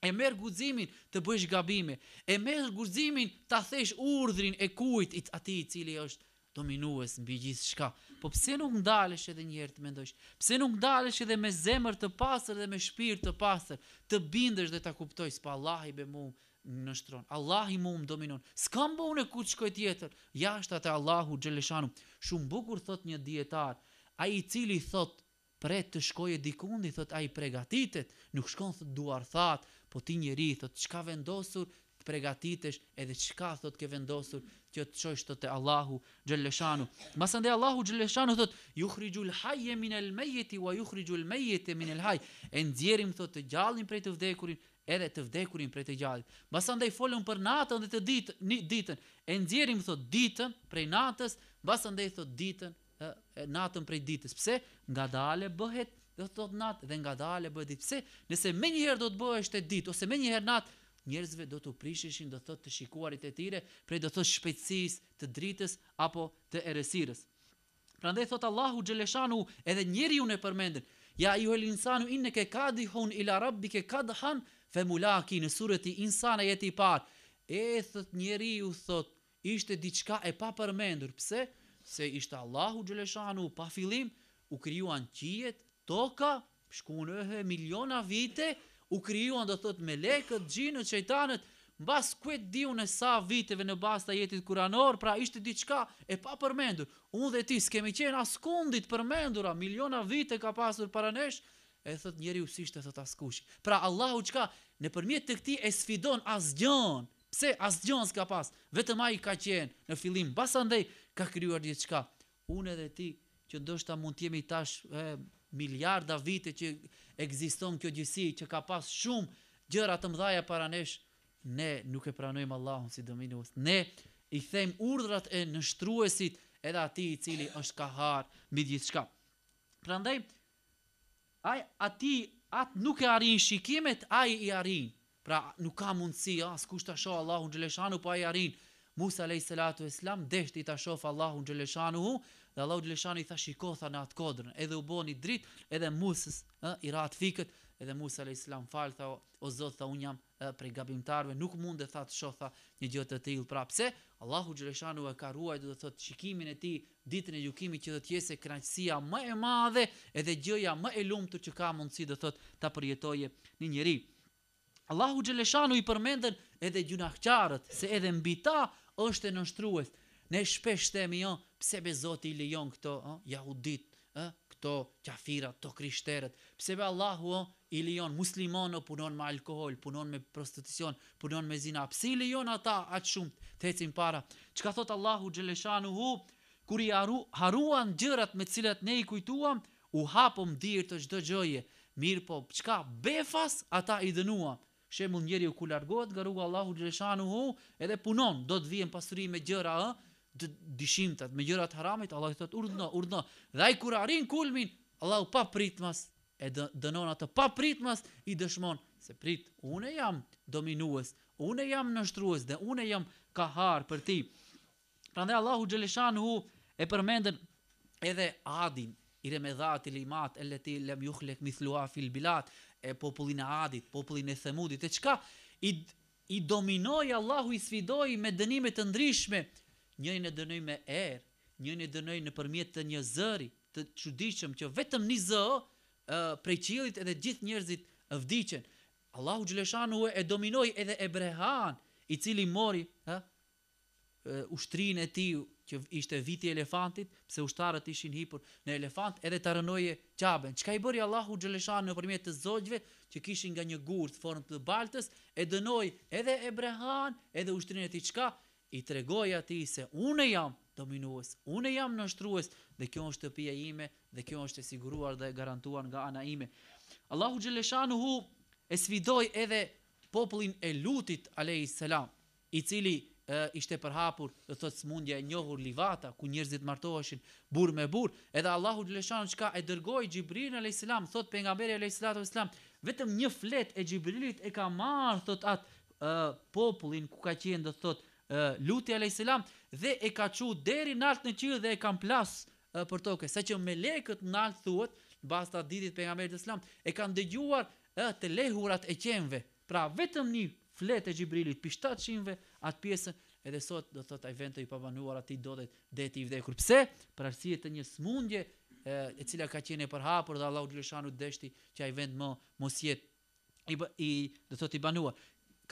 E merr guximin të bësh gabime. E merr guximin ta thesh urdhrin e kujt? Atij i cili është dominues mbi gjithçka. Po pse nuk ndalesh edhe një herë të mendosh? Pse nuk ndalesh edhe me zemër të pastër dhe me shpirt të pastër, të bindesh dhe ta kuptosh se Allahi be mu nështron. Allahi mu më dominon. S'kam bëune ku të shkoj tjetër, jashtë atë Allahu xhaleshanu. Shumë bukur thot një dietar, ai i cili thot pret të shkojë dikundi, thot ai pregatitet, nuk shkon thot duar that, po ti njeri thot çka vendosur të pregatitesh edhe çka thot ke vendosur që të çosh te Allahu xhaleshanu. Masandej Allahu xhaleshanu thot yukhrijul hayya min al-mayyit wa yukhrijul mayyita min al-hayy. E nxjerrim thot të gjallin prej të vdekurin edhe të vdekurin prej të gjallit. Mbasandej folën për natën dhe të ditën. E nxjerrim thot ditën prej natës, mbasandej thot ditën, natën prej ditës. Pse? Ngadale bëhet do thot natë dhe ngadale bëhet ditë. Pse? Nëse menjëherë do të bëhesh te ditë ose menjëherë natë, njerëzve do të prisheshin do thot të shikuarit e tyre prej do thot shpejtësisë të dritës apo të errësirës. Prandaj thot Allahu xhaleshanu edhe njeriu e përmendën. Ja ayyuhal insanu innaka kadihun ila rabbika kadhan famulaki, në surën Insan ajeti i parë. E thot njeriu thot ishte diçka e papërmendur. Pse? Se ishte Allahu xhaleshanu pa fillim u krijuan qiejt, toka, shkunë miliona vite, u krijuan do thot melekët, xhinët, shejtanët, mbas ku e diu në sa viteve në bazë të jetit kuranor, pra ishte diçka e papërmendur. Unë dhe ti s'kemi qenë askundit përmendura, miliona vite ka pasur para nesh. E thot njeriu si ishte thot askush. Pra Allahu çka nëpërmjet të këtij e sfidon asgjën. Pse asgjën s'ka pas, vetëm ai ka qenë në fillim, mbas andej ka krijuar diçka. Unë edhe ti që ndoshta mund të jemi tash miliarda vite që ekziston kjo gjësi, që ka pas shumë gjëra të mëdha para nesh, ne nuk e pranojmë Allahun si dominues. Ne i them urdhrat e nështruesit edhe atij i cili është kahar mbi gjithçka. Prandaj atë nuk e arrin shikimet, ai i arrin. Pra nuk ka mundësi askush ta shoh Allahun xhaleshanu, po ai arrin. Musa alayhis salatu vesselam deshti ta shoh Allahun xhaleshanu, dhe Allahu xhaleshanu i tha shiko tha në atë kodrën, edhe u boni dritë, edhe Musës i rat fikët, edhe Musa alayhis salam fal tha o Zot tha un jam prej gabimtarëve, nuk mundet tha të shoh tha një gjë të tillë. Pra pse? Allahu xhaleshanu e ka ruajtur, do thot shikimin e tij ditën e gjykimit që do të jetë kënaqësia më e madhe edhe gjëja më e lumtur që ka mundësi do thot ta përjetojë një njeri. Allahu xhaleshanu i përmendën edhe gjunaqtarët, se edhe mbi ta është e nështrues. Ne shpesh themi pse be Zoti i lejon këto jahudit, këto kafirat, këto krishterët, pse be Allahu i lejon muslimanë punon me alkool, punon me prostitucion, punon me zina, pse i lejon ata aq shumë të ecin para? Çka thot Allahu xhaleshanu, kur i haruan gjërat me të cilat ne i kujtuam, u hapëm dirë të çdo gjëje. Mirë po, çka befas ata i dënuam. Shembull njeriu ku largohet nga rruga Allahu xhaleshanu edhe punon, do të vijnë pasuri me gjëra dishimtat, me gjërat haramit, Allah i thot urdhno. Dhe ai kur arrin kulmin, Allahu pa pritmas e dënon atë pa pritmas, i dëshmon se prit, unë jam dominues, unë jam nështrues dhe unë jam kahar për ti. Prandaj Allahu xhaleshanu e përmendën edhe Adin, Iremedhat, Ilimat, elleti lem yukhlek mithluha fil bilat, e popullin e Adit, popullin e Themudit, e çka i dominoi Allahu, i sfidoi me dënime të ndryshme. Njërin e dënoi me erë, njërin e dënoi nëpërmjet të një zëri të çuditshëm që vetëm një zë prej qiellit edhe gjithë njerëzit vdiqen. Allahu xhaleshanu e dominoi edhe Ebrehan, i cili mori ushtrinë e tij që ishte viti i elefantit, pse ushtarët ishin hipur në elefant, edhe ta rënoje Qaben. Çka i bëri Allahu xhaleshanu nëpërmjet të zogjve që kishin nga një gurë të formë të baltës, e dënoi edhe Ebrehan, edhe ushtrinë e tij. Çka i tregoi atij se unë jam dominues, unë jam nështrues, dhe kjo është shtëpia ime, dhe kjo është e siguruar dhe e garantuar nga ana ime. Allahu xhaleshanu e sfidoi edhe popullin e Lutit alayhis salam, i cili ishte përhapur, do thot smundja e njohur livata, ku njerëzit martoheshin burr me burr, edhe Allahu xhaleshanu çka e dërgoi Xhibrilin alayhis salam, thot pejgamberi alayhis salatu vesselam, vetëm një flet e Xhibrilit e ka marrë thot atë popullin ku ka qenë, do thot Luti alayhis salam, dhe e ka çu deri nalt në qiell dhe e kanë plas për tokë, saqë melekët nalt thuhet, mbas ta ditit pejgamberit sallam, e kanë dëgjuar të lehurat e qenve. Pra vetëm një flet e Xhibrilit pi 700-ve atë pjesën, edhe sot do thot ai vend të i pabanuar atij dodhet deti i vdekur. Pse? Për arsye të një smundje e cila ka qenë e përhapur dhe Allahu xhaleshanu deshti që ai vend mos jetë do thot i banuar.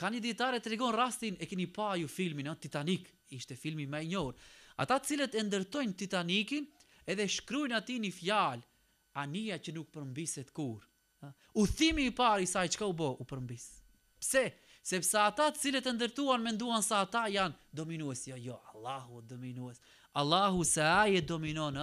Ka një dietare tregon rastin, e keni pa ju filmin Titanic, ishte filmi më i njohur. Ata të cilët e ndërtojnë Titanikin edhe shkruajnë atij një fjalë, anija që nuk përmbiset kur. Udhimi i parë i saj çka u bë? U përmbis. Pse? Sepse ata të cilët e ndërtuan menduan se ata janë dominues. Jo, Allahu dominues. Allahu se ai e dominon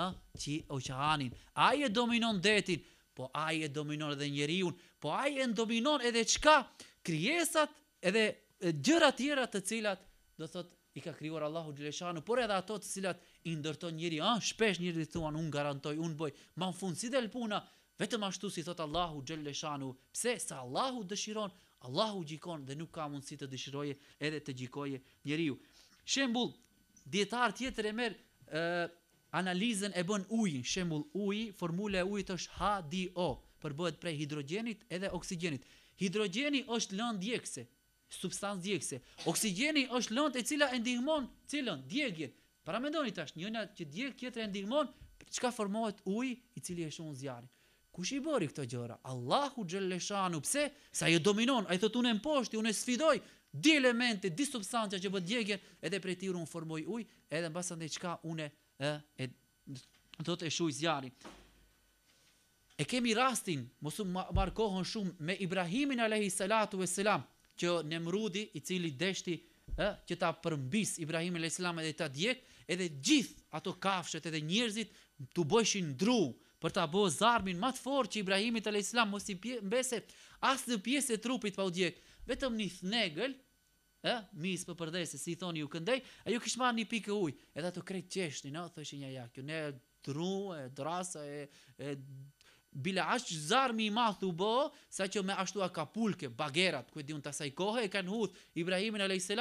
oqeanin, ai e dominon detin, po ai e dominon edhe njeriu, po ai e dominon edhe çka? Krijesat edhe gjëra tjera të cilat do thot i ka krijuar Allahu xhaleshanu, por edhe ato të cilat i ndërton njeriu. Shpesh njerëzit thuan un garantoj, un bëj, ma në fund si del puna, vetëm ashtu si thot Allahu xhaleshanu. Pse? Se Allahu dëshiron, Allahu gjikon dhe nuk ka mundësi të dëshiroje edhe të gjikoje njeriu. Shembull, dietar tjetër e merr analizën e bën ujin. Shembull, uji, formula e ujit është H2O, përbëhet prej hidrogjenit edhe oksigjenit. Hidrogjeni është lëndë djegëse, substancë djegëse. Oksigjeni është lëndë e cila e ndihmon cilën djegjen. Para mendoni tash, njëna që djeg, tjetra e ndihmon, çka formohet uji i cili e shon zjarrin. Kush i bëri këto gjëra? Allahu xhaleshanu. Pse? Sa e dominon, ai thot unë mposhti, unë sfidoj di elemente, di substanca që bën djegjen, edhe prej tyre unë formoj ujë, edhe mbas andaj çka unë do të shuj zjarrin. E kemi rastin, mos u marr kohën shumë, me Ibrahimin alayhi salatu vesselam, që Nemrudi, i cili deshti që ta përmbis Ibrahimin alayhi salam edhe ta djeg, edhe gjithë ato kafshët edhe njerëzit tu bëshin ndru për ta bërë zarmin më të fortë që Ibrahimit alayhis salam mos i mbese as në pjesë e trupit pa u djeg, vetëm një thnegël mis për përdese, si i thoni ju këndej, ajo kishte marrë një pikë ujë, edhe ato krejt qeshtin, thoshin ja, kjo ne dru, drasa, bila ashtë zarmi i math u bo, sa që me ashtu a kapulke, bagerat, ku e diun të asaj kohë, e kanë hudh Ibrahimin a.s.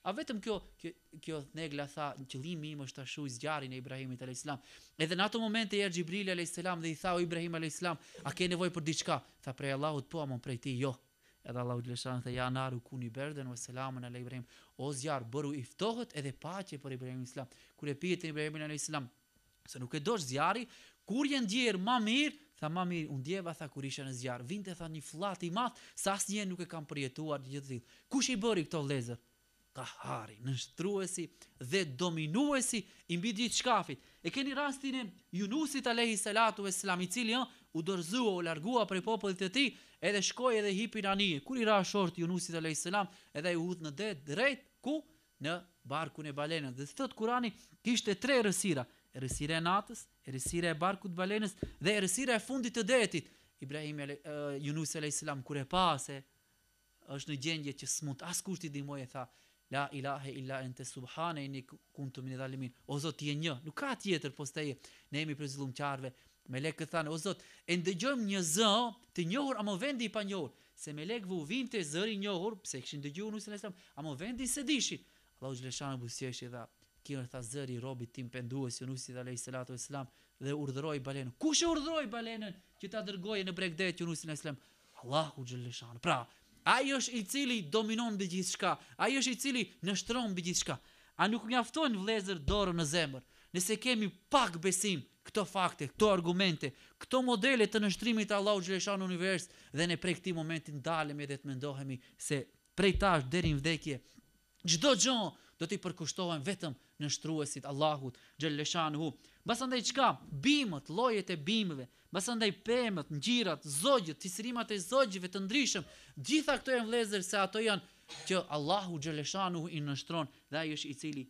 A vetëm kjo negla tha, qëllimi im është ashu zgjarin e Ibrahimit a.s. Edhe në ato momente erë Gjibrili a.s. dhe i tha o Ibrahim a.s. A ke nevoj për diçka? Tha prej Allahut po, amon prej ti jo. Edhe Allahu Gjeleshan tha ja naru kuni berden wa selamun ala Ibrahim. O zjarë, bëru iftohet edhe paqe për Ibrahim a.s. Kur e pijet e Ibrahim a.s. Se nuk e dosh zjari, kur jenë djerë ma mirë, tha ma mirë, unë djeva tha kur isha në zjarë, vinte tha një flat i math, sa asë nuk e kam përjetuar gjithë dhilë. Kush i bëri këto lezër? Kahari, nështruesi dhe dominuesi i mbi gjithë shkafit. E keni rastin e Yunusit alayhi salatu vesselam, i cili u dorëzua, u largua prej popullit të tij, edhe shkoi edhe hipi në anije. Kur i ra short Yunusit alayhi salam, edhe i udh në det drejt ku? Në barkun e balenës. Dhe thot Kurani, kishte 3 rësira. Rësira e natës, rësira e barkut balenës dhe rësira e fundit të detit. Yunusi alayhi salam kur e pa se është në gjendje që smut askush t'i ndihmoj, e tha la ilahe illa ente subhane inni kuntu min dhalimin. O Zot, ti je një, nuk ka tjetër post teje. Ne jemi për zullumqarve. Melekët thanë, o Zot, e ndëgjojmë një zë të njohur, ama vendi i pa njohur. Se melekëve u vinte zëri i njohur, pse kishin dëgjuar Nusin e Islam, ama vendi se dishin. Allahu xhaleshanu buzëqeshi dha, kjo tha zëri i robit tim pendues Yunusit alayhi salatu vesselam, dhe urdhëroi balenën. Kush e urdhëroi balenën që ta dërgojë në bregdet Yunusin e Islam? Allahu xhaleshanu. Pra, ai është i cili dominon mbi gjithçka, ai është i cili nështron mbi gjithçka. A nuk mjaftojnë vëllezër dorën në zemër? Nëse kemi pak besim, këto fakte, këto argumente, këto modele të nështrimit të Allahu xhaleshanu në univers, dhe ne prej këtij momenti ndalemi dhe të mendohemi se prej tash deri në vdekje çdo gjë do t'i përkushtohen vetëm nështruesit Allahut xhaleshanu. Basandaj çka? Bimët, llojet e bimëve, basandaj pemët, ngjyrat, zogjët, tisërimat e zogjëve të ndryshëm, gjitha këto janë vëllezër se ato janë që Allahu xhaleshanu i nështron dhe ai është i cili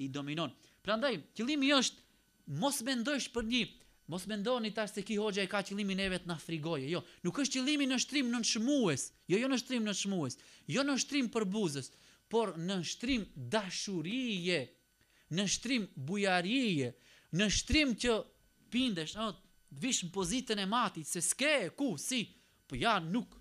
i dominon. Prandaj, qëllimi është mos mendosh për një, mos mendoni tash se ki hoxha e ka qëllimin e vet na frigoje. Jo, nuk është qëllimi nështrim nënshmues. Jo nështrim nënshmues. Jo nështrim për buzës, por nështrim dashurie, nështrim bujarie, nështrim që pindesh, vish në pozitën e matit, se s'ke, ku, si, po ja nuk,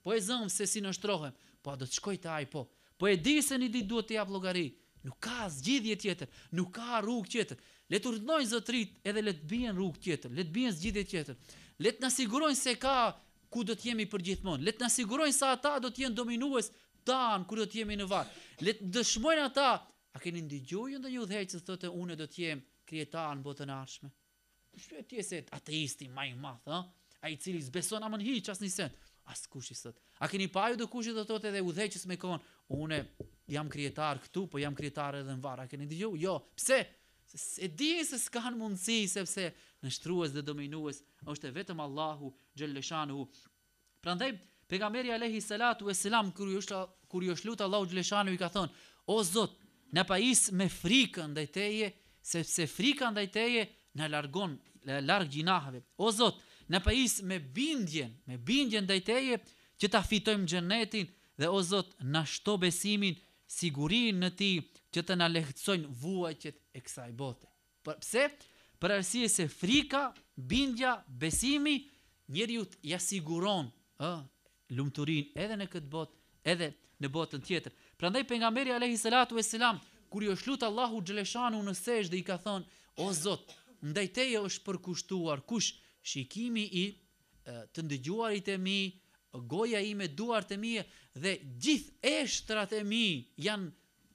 po e zëmë se si nështrohem, po a do të shkoj të aj, po e di se një ditë duhet të jap llogari, nuk ka zgjidhje tjetër, nuk ka rrugë tjetër, le të urdhnojnë zotrit edhe le të bien rrugë tjetër, le të bien zgjidhje tjetër, le të na sigurojnë se ka ku do të jemi përgjithmonë, le të na sigurojnë se ata do të jenë dominues tan kur do të jemi në varr, le të dëshmojnë ata, a keni ndëgjuar ndonjë udhëheqës thotë unë do të jem krijetar në botën e ardhshme? Shpëti se ateisti më i madh, ai i cili s'beson amën hiç as nisën. Askush i thot. A keni pa ju do kush do thotë edhe udhëheqës me kon, unë jam krijetar këtu, po jam krijetar edhe në varr. A keni dëgjuar? Jo. Pse? Se di se s'kan mundësi, sepse nështrues dhe dominues është vetëm Allahu xhaleshanu. Prandaj pejgamberi alayhi salatu vesselam kur ju shlut Allahu xhaleshanu i ka thonë: O Zot, na pajis me frikën ndaj teje, sepse frika ndaj teje na largon larg gjinaheve. O Zot, na pajis me bindjen ndaj teje që ta fitojmë xhenetin, dhe o Zot, na shto besimin, sigurinë në ti që të na lehtësojnë vuajtjet e kësaj bote. Pse? Për arsye se frika, bindja, besimi njeriu ja siguron lumturinë edhe në këtë botë, edhe në botën tjetër. Prandaj pejgamberi alayhi salatu vesselam kur ju shlut Allahu xhaleshanu në sejdë i ka thonë: O Zot, ndaj teje është përkushtuar kush? Shikimi i të ndëgjuarit e mi, goja ime, duart e mia dhe gjithë eshtrat e mi janë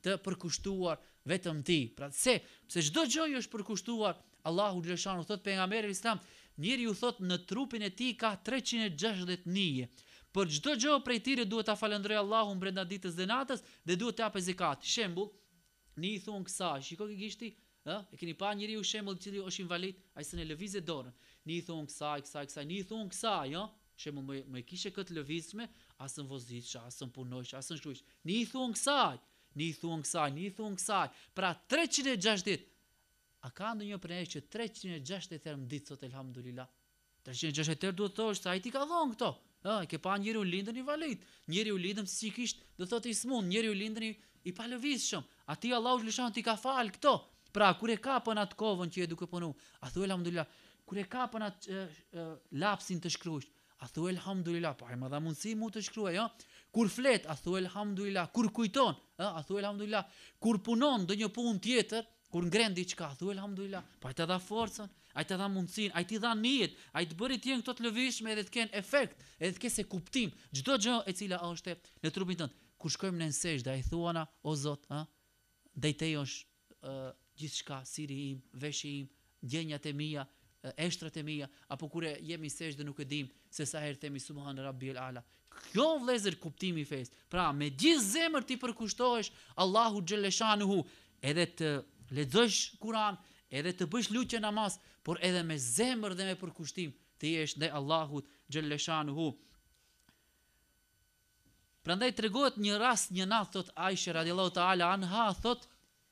të përkushtuar vetëm ti. Pra pse çdo gjë është përkushtuar Allahu xhaleshanu. Thot pejgamberi islam, njeriu thot në trupin e tij ka 360 nije. Për çdo gjë prej tyre duhet ta falënderoj Allahun brenda ditës dhe natës dhe duhet të japë zakat. Shembull, ni i thon kësaj, shikoj që gishti, e keni pa njeriu shembull i cili është invalid, ai s'e lëvizë dorën. Ni i thon kësaj, ni i thon kësaj, shembull më kishe këtë lëvizme, as në vozitsh, as në punojsh, as në shkruajsh. Ni i thon kësaj. Pra 360. A ka ndonjë prej nesh që 360 herë në ditë thot elhamdulillah? 360 herë duhet thosh se ai ti ka dhënë këto. Ke pa njeriu lindën i valid, njeriu lindën psikisht, do thotë i smund, njeriu lindën i palëvizshëm. Ati Allahu xhaleshan ti ka fal këto. Pra kur e kapën atë kovën që e duke punu, a thuaj alhamdulillah. Kur e kapën atë lapsin të shkruajsh, a thuaj alhamdulillah. Po ai më dha mundësi mu të shkruaj, Kur flet, a thuaj alhamdulillah. Kur kujton, a thuaj alhamdulillah. Kur punon ndonjë punë tjetër, kur ngren diçka, a thuaj alhamdulillah. Po ai të dha forcën, ai të dha mundësinë, ai të dha nijet, ai të bëri të jenë këto të lëvizshme edhe të kenë efekt, edhe të kenë kuptim. Çdo gjë e cila është në trupin tënd. Kur shkojmë në sejdë, ai thuana, o Zot, Dejtej është gjithçka, siri im, veshi im, ndjenjat e mia, eshtrat e mia, apo kur jemi sejdë nuk e dim se sa herë themi subhan rabbil ala. Kjo vëllezër kuptimi i fesë. Pra me gjithë zemër ti përkushtohesh Allahu xhaleshanuhu, edhe të lexosh Kur'an, edhe të bësh lutje namaz, por edhe me zemër dhe me përkushtim të jesh ndaj Allahut xhaleshanuhu. Prandaj tregohet një rast, një natë, thot Aisha radiallahu ta'ala anha, thot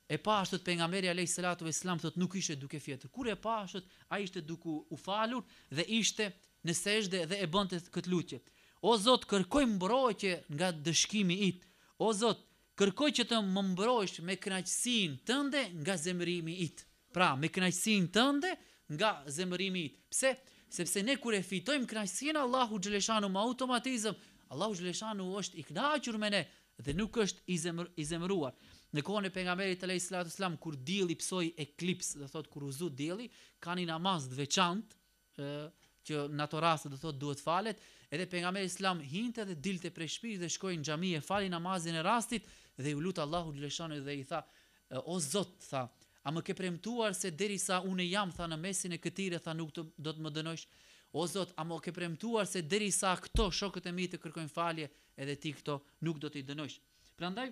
e pashtot pejgamberi alayhis salatu vesselam, thot nuk ishte duke fjetër. Kur e pashtot, ai ishte duke u falur dhe ishte në sejdë dhe e bënte këtë lutje. O Zot, kërkoj mbrojtje nga dëshkimi it. O Zot, kërkoj që të më mbrojsh me kënaqësinë tënde nga zemërimi it. Pra, me kënaqësinë tënde nga zemërimi it. Pse? Sepse ne kur e fitojmë kënaqësinë Allahu xhaleshanu me automatizëm, Allahu xhaleshanu është i kënaqur me ne dhe nuk është i zemëruar. Në kohën e pejgamberit alayhis salatu vesselam, kur dielli psoi eklips, do thot kur u zut dielli, ka një namaz të veçantë që në ato raste do thot duhet falet, edhe pejgamberi islam hinte dhe dilte prej shtëpisë dhe shkoi në xhami e fali namazin e rastit dhe u lut Allahu xhaleshanu dhe i tha, o Zot, tha, a më ke premtuar se derisa unë jam, tha, në mesin e këtire, tha, nuk do të më dënojsh? O Zot, a më ke premtuar se derisa këto shokët e mi të kërkojnë falje, edhe ti këto nuk do t'i dënojsh? Prandaj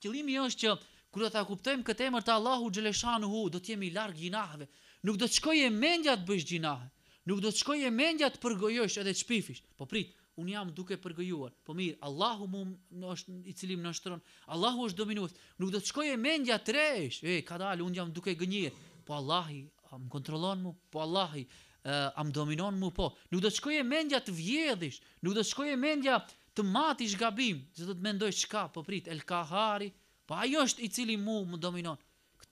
qëllimi është që kur do ta kuptojmë këtë emër të Allahu xhaleshanuhu, do të jemi larg gjinaheve. Nuk do të shkojë mendja të bësh gjinahe. Nuk do të shkojë mendja të përgojosh edhe të shpifish. Po prit, un jam duke përgojuar. Po mirë, Allahu është i cili më nështron. Allahu është dominues. Nuk do të shkojë mendja të resh. Ka dalë, un jam duke gënjer. Po Allahi më kontrollon mu, po Allahi am dominon mu, po. Nuk do të shkojë mendja të vjedhish. Nuk do të shkojë mendja të matish gabim, që do të mendojsh çka, po prit, El Kahari, po ai është i cili më dominon.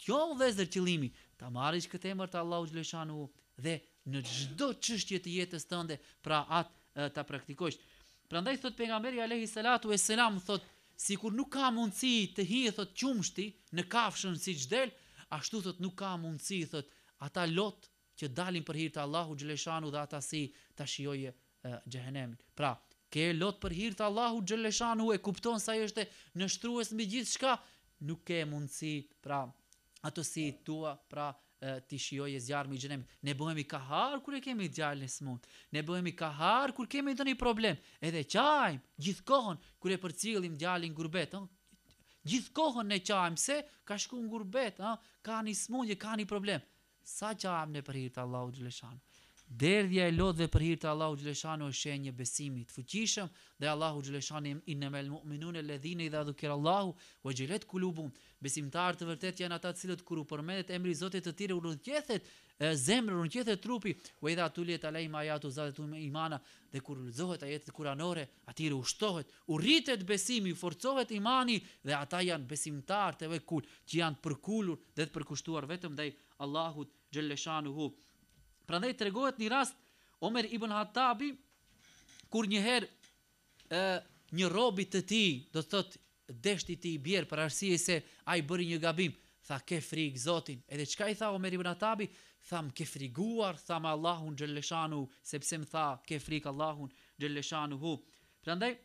Kjo vëzër qëllimi, ta marrësh këtë emër të Allahu xhaleshanu dhe në çdo çështje të jetës tënde, pra atë ta praktikosh. Prandaj thot pejgamberi alayhis salatu vesselam, thot sikur nuk ka mundësi të hije, thot qumshti në kafshën siç del, ashtu thot nuk ka mundësi, thot ata lot që dalin për hir të Allahu xhaleshanu dhe ata si ta shijoje xhehenemin. Pra ke lot për hir të Allahu xhaleshanu e kupton sa është nështrues mbi gjithçka, nuk ke mundësi, pra ato si tua, pra ti shijoje zjarmi i xhenemit. Ne bëhemi kahar kur e kemi djalin e smut. Ne bëhemi kahar kur kemi ndonjë problem. Edhe qajm gjithkohën kur e përcjellim djalin gurbet, gjithkohën ne qajm se ka shku në gurbet, ka një smundje, ka një problem. Sa qajm ne për hir të Allahu xhaleshanu. Derdhja e lodhve për hir të Allahu xhaleshanu është shenjë besimi të fuqishëm dhe Allahu xhaleshanu innamal mu'minuna alladhina idha dhukira Allahu wajilat qulubuhum. Besimtarët të vërtet janë ata të cilët kur u përmendet emri i Zotit të tyre u rrëqethet zemra, u rrëqethet trupi, wa idha tuliyat alayhim ayatu zadatuhum imana, dhe kur lexohet ajetet kuranore, atyre ushtohet, u rritet besimi, forcohet imani dhe ata janë besimtarë të vekul, që janë përkulur dhe të përkushtuar vetëm ndaj Allahut xhaleshanuhu. Prandaj tregohet një rast Omer ibn Hatabi, kur njëherë një robi të tij, do të thotë deshti ti i bjerë për arsye se ai bëri një gabim, tha ke frikë Zotin. Edhe çka i tha Omer ibn Hatabi? Tha më ke friguar, tha me Allahun xhaleshanu, sepse më tha ke frikë Allahun xhaleshanuhu. Prandaj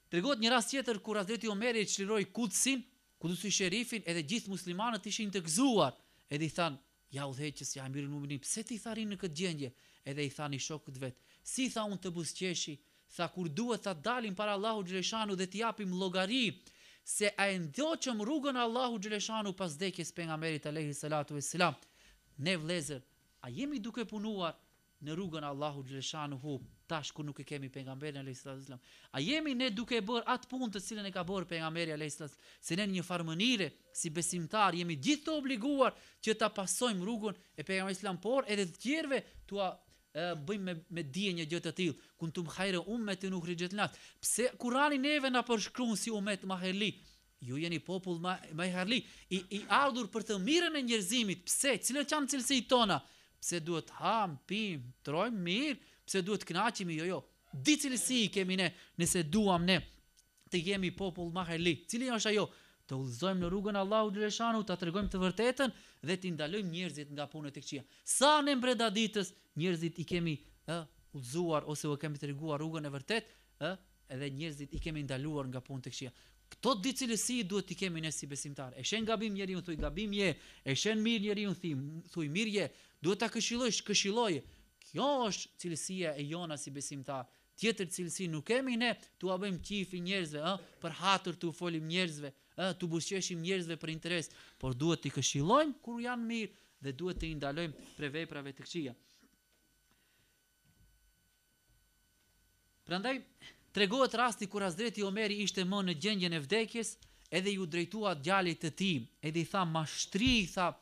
tregohet një rast tjetër kur Hazreti Omeri çliroi Kudsin, Kudusi sherifin, edhe gjithë muslimanët ishin të gëzuar. Edhe i than, ja udhëheqës, ja amirul mu'minin, pse ti tharin në këtë gjendje? Edhe i thani shokët vet, si tha unë të buzqeshi, tha kur duhet ta dalim para Allahu xhaleshanu dhe t'i japim llogari se a e ndoqëm rrugën Allahu xhaleshanu pas vdekjes pejgamberit alayhis salatu vesselam. Ne vëllezër, a jemi duke punuar në rrugën Allahu xhaleshanu tash kur nuk e kemi pejgamberin alayhis salatu vesselam? A jemi ne duke bërë atë punë të cilën e ka bërë pejgamberi alayhis salatu vesselam? Se ne në një farë mënyre si besimtar jemi gjithë të obliguar që ta pasojmë rrugën e pejgamberit islam, por edhe të tjerëve tua bëjmë me dije një gjë të tillë, kuntum khayra ummatin ukhrijat linnas. Pse Kurani neve na përshkruan si umet më herli? Ju jeni popull më herli, i ardhur për të mirën e njerëzimit. Pse? Cilat janë cilësitë tona? Pse duhet ham, pim, trojmë mirë? Pse duhet kënaqemi? Jo. Di cilësi kemi ne, nëse duam ne të jemi popull më herli. Cili është ajo? Të udhëzojmë në rrugën Allahu xhaleshanu, ta tregojmë të vërtetën dhe t'i ndalojmë njerëzit nga punët e këqija. Sa në mbreda ditës njerëzit i kemi udhëzuar ose u kemi treguar rrugën e vërtet, edhe njerëzit i kemi ndaluar nga punët e këqija. Këto dy cilësi duhet t'i kemi ne si besimtar. E shen gabim njeriu, thuj gabim je, e shen mirë njeriu, thuj mirë je, duhet ta këshilloje. Kjo është cilësia e jona si besimtar. Tjetër cilësi nuk kemi ne, tu a bëjmë qifi njerëzve, për hatër tu folim njerëzve, tu buzëqeshim njerëzve për interes, por duhet t'i këshillojmë kur janë mirë dhe duhet t'i ndalojmë prej veprave të këqija. Prandaj tregohet rasti kur Hazreti Omeri ishte më në gjendjen e vdekjes, edhe ju drejtua djalit të tij, edhe i tha mashtri, tha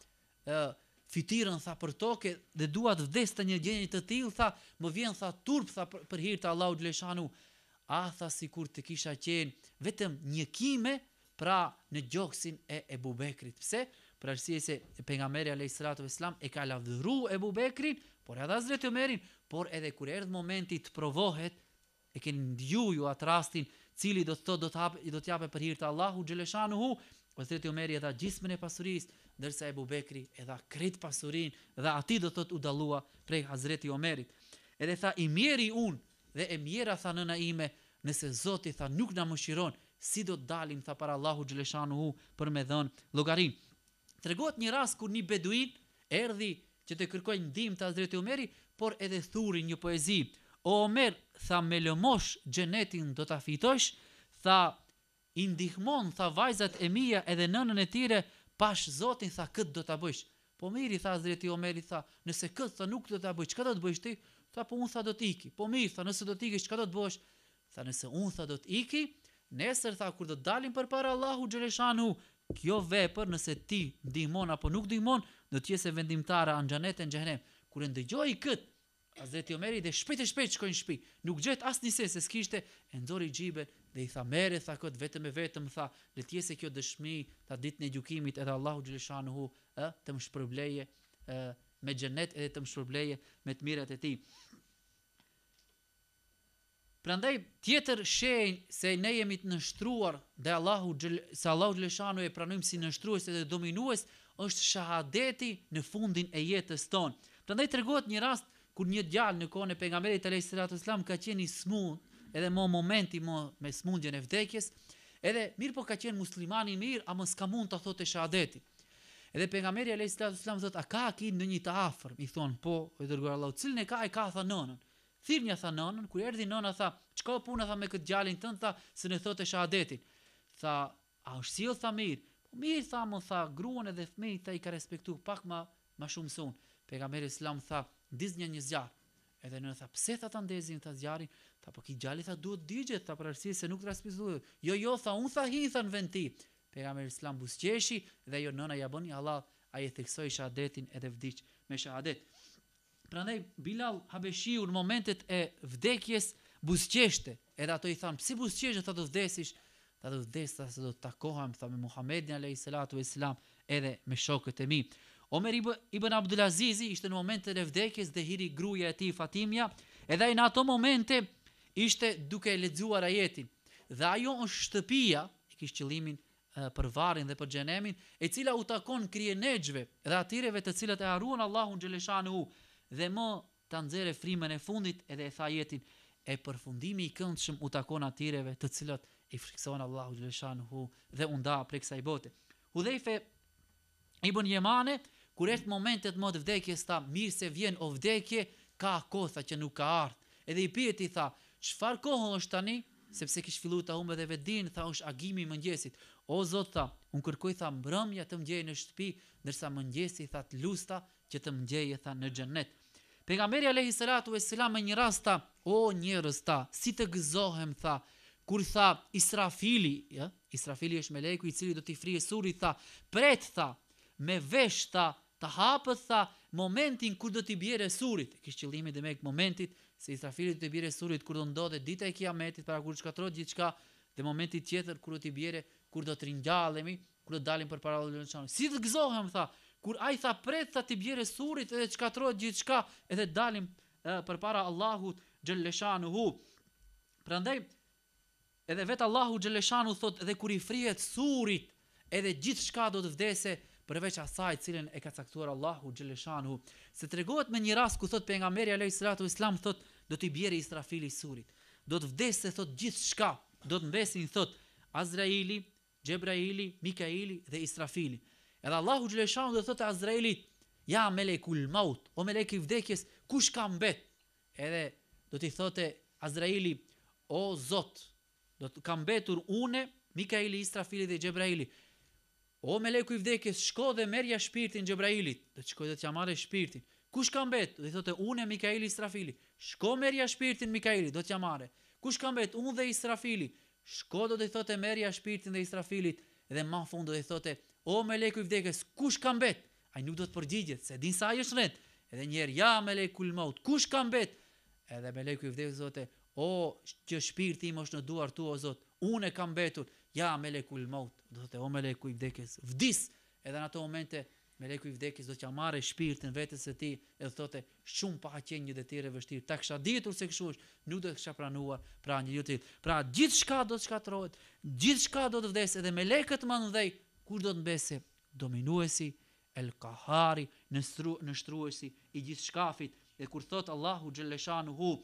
fytyrën, tha për tokë dhe dua të vdes të një gjendje të tillë, tha më vjen, tha turp, tha për hir të Allahut xhaleshanu. Tha sikur të kisha qenë vetëm një kime pra në gjoksin e Ebu Bekrit. Pse? Për arsye se pejgamberi alayhis salatu vesselam e ka lavdëruar Ebu Bekrin, por edhe Hazreti Omerin, por edhe kur erdhi momenti të provohet, e keni ndjuju atë rastin, cili do të thotë do të japë për hir të Allahut xhaleshanu. Hazreti Omeri dha gjysmën e pasurisë, ndërsa Ebu Bekri e dha krejt pasurinë dhe ati do thot u dallua prej Hazreti Omerit. Edhe tha i mjeri unë dhe e mjera, tha nëna ime, nëse Zoti, tha, nuk na mëshiron, si do të dalim, tha, para Allahu xhaleshanu për me dhënë llogarin. Tregohet një rast kur një beduin erdhi që të kërkojë ndihmë të Hazreti Omeri, por edhe thuri një poezi. O Omer, tha, me lëmosh xhenetin do ta fitosh, tha, i ndihmon, tha, vajzat e mia edhe nënën e tire, pash Zotin, tha, këtë do ta bësh. Po miri, tha Hazreti Omeri, tha, nëse këtë, tha, nuk do ta bëj, çka do të bësh ti? Tha, po unë, tha, do të iki. Po mirë, tha, nëse do të ikish, çka do të bësh? Tha, nëse unë, tha, do të iki, nesër, tha, kur do të dalim përpara Allahu xhaleshanu, kjo vepër, nëse ti ndihmon apo nuk ndihmon, do të jesh vendimtare në xhenet e në xhenem. Kur e ndëgjoi këtë, Hazreti Omeri dhe shpejt shkoi në shtëpi. Nuk gjet asnjë se s'kishte, e nxori xhiben dhe i tha, merre, tha, këtë vetëm e vetëm, tha, le të jesë kjo dëshmi, tha, ditën e gjykimit edhe Allahu xhaleshanu të më shpërbleje me xhenet edhe të më shpërbleje me të mirat e tij. Prandaj tjetër shenjë se ne jemi të nështruar dhe Allahu xhaleshanu e pranojmë si nështrues edhe dominues është shahadeti në fundin e jetës tonë. Prandaj tregohet një rast kur një djalë në kohën e pejgamberit alayhis salatu vesselam ka qenë i smund, edhe më momenti me smundjen e vdekjes, edhe mirë po ka qenë musliman i mirë, ama s'ka mund të thotë shahadeti. Edhe pejgamberi alayhis salatu vesselam thotë, a ka ki në një të afër? I thon, po, i dërguar Allahu, cilën e ka? Tha nënën. Thirrnja, tha nënën, kur erdhi nëna, tha, çka puna, tha, me këtë djalin tënd, tha, se ne thotë shahadetin. Tha, a është sill, tha, mirë. Po mirë, tha, më, tha, gruan edhe fëmijët i ka respektuar pak më shumë se unë. Pejgamberi selam tha, ndiznja një zjarr. Edhe nëna tha, pse, tha, ta ndezin ta zjarrin? Tha, po ki djali, tha, duhet digjet, tha, për arsye se nuk respektohet. Jo, tha, unë, tha, hi, tha, në vend ti. Pejgamberi selam buzëqeshi dhe jo nëna ja bëni halal, ai e theksoi shahadetin edhe vdiq me shahadet. Prandaj Bilal Habeshiu në momentet e vdekjes buzëqeshte. Edhe ato i thanë, pse buzëqesh, tha, do vdesish? Tha, do vdes, tha, se do të takohem, tha, me Muhamedin alayhis salatu vesselam edhe me shokët e mi. Omer ibn Abdulazizi ishte në momentet e vdekjes dhe hiri gruaja e tij Fatimia, edhe ai në ato momente ishte duke lexuar ajetin. Dhe ajo është shtëpia, i kishte qëllimin për varrin dhe për xhenemin, e cila u takon krijenexhve dhe atireve të cilët e harruan Allahun xhaleshanu, dhe më ta nxjerrë frymën e fundit edhe e tha ajetin, e përfundimi i këndshëm u takon atireve të cilët i frikson Allahu xhaleshanu dhe u nda prej kësaj bote. Hudhaife ibn Yemane, kur është momentet më të vdekjes, tha, mirë se vjen o vdekje, ka kohë që nuk ka ardhur. Edhe i pyeti, tha, çfarë kohë është tani? Sepse kish filluar ta humbë edhe vetin, tha, është agimi i mëngjesit. O Zot, tha, unë kërkoj, tha, mbrëmja të më gjej në shtëpi, ndërsa mëngjesi, tha, të lusta që të më gjej, tha, në xhenet. Pejgamberi alayhis salatu vesselam në një rast tha, o njerëz, tha, si të gëzohem, tha, kur tha Israfili, Israfili është meleku i cili do t'i frije suri, tha, pret, tha, me vesh, tha, të hapët, tha, momentin kur do t'i bjerë surit. Kishte qëllimi demek momentit se Israfilit do t'i bjerë surit kur do ndodhe dita e Kiametit, para kur shkatërrohet gjithçka, dhe momenti tjetër kur do t'i bjerë, kur do të ringjallemi, kur do dalim përpara Allahut xhaleshan. Si të gëzohem tha, kur ai tha pret tha t'i bjerë surit edhe të shkatërrohet gjithçka, edhe dalim përpara Allahut xhaleshanuhu. Prandaj edhe vet Allahu xhaleshanu thot edhe kur i frihet surit, edhe gjithçka do të vdese përveç asaj cilën e ka caktuar Allahu xhaleshanu. Se tregohet me një rast ku thot pejgamberi alayhis salatu vesselam thot do t'i bjerë Israfili surit. Do të vdesë thot gjithçka, do të mbesin thot Azraili, Xhebraili, Mikaili dhe Israfili. Edhe Allahu xhaleshanu do thot Azrailit, ja melekul maut, o meleki i vdekjes, kush ka mbet? Edhe do t'i thote Azraili, o Zot, do të kam mbetur une, Mikaili, Israfili dhe Xhebraili. O meleku i vdekjes, shko dhe merja shpirtin Xhebrailit. Do të shkoj dhe t'ja marrë shpirtin. Kush ka mbet? Do të thote une, Mikaili, Israfili. Shko merja shpirtin Mikaili, do t'ja marrë. Kush ka mbet? Unë dhe Israfili. Shko do të thote merja shpirtin dhe Israfilit. Dhe më fund do të thote, o meleku i vdekjes, kush ka mbet? Ai nuk do të përgjigjet, se din sa ai është rend. Edhe një herë, ja melekul maut, kush ka mbet? Edhe meleku i vdekjes thote, o që shpirti im është në duar tu o Zot, unë kam mbetur, ja melekul maut, do thotë o meleku i vdekjes, vdis. Edhe në ato momente meleku i vdekjes do t'ja marrë shpirtin vetes së tij, edhe thotë shumë pa qenë një detyrë e vështirë, ta kisha ditur se kështu është, nuk do të kisha pranuar pra një gjë tillë. Pra gjithçka do të shkatërrohet, gjithçka do të vdesë, edhe melekët më ndhej, kush do të mbese? Dominuesi, El Kahari, nështruesi i gjithë shkafit. E kur thot Allahu xhaleshanuhu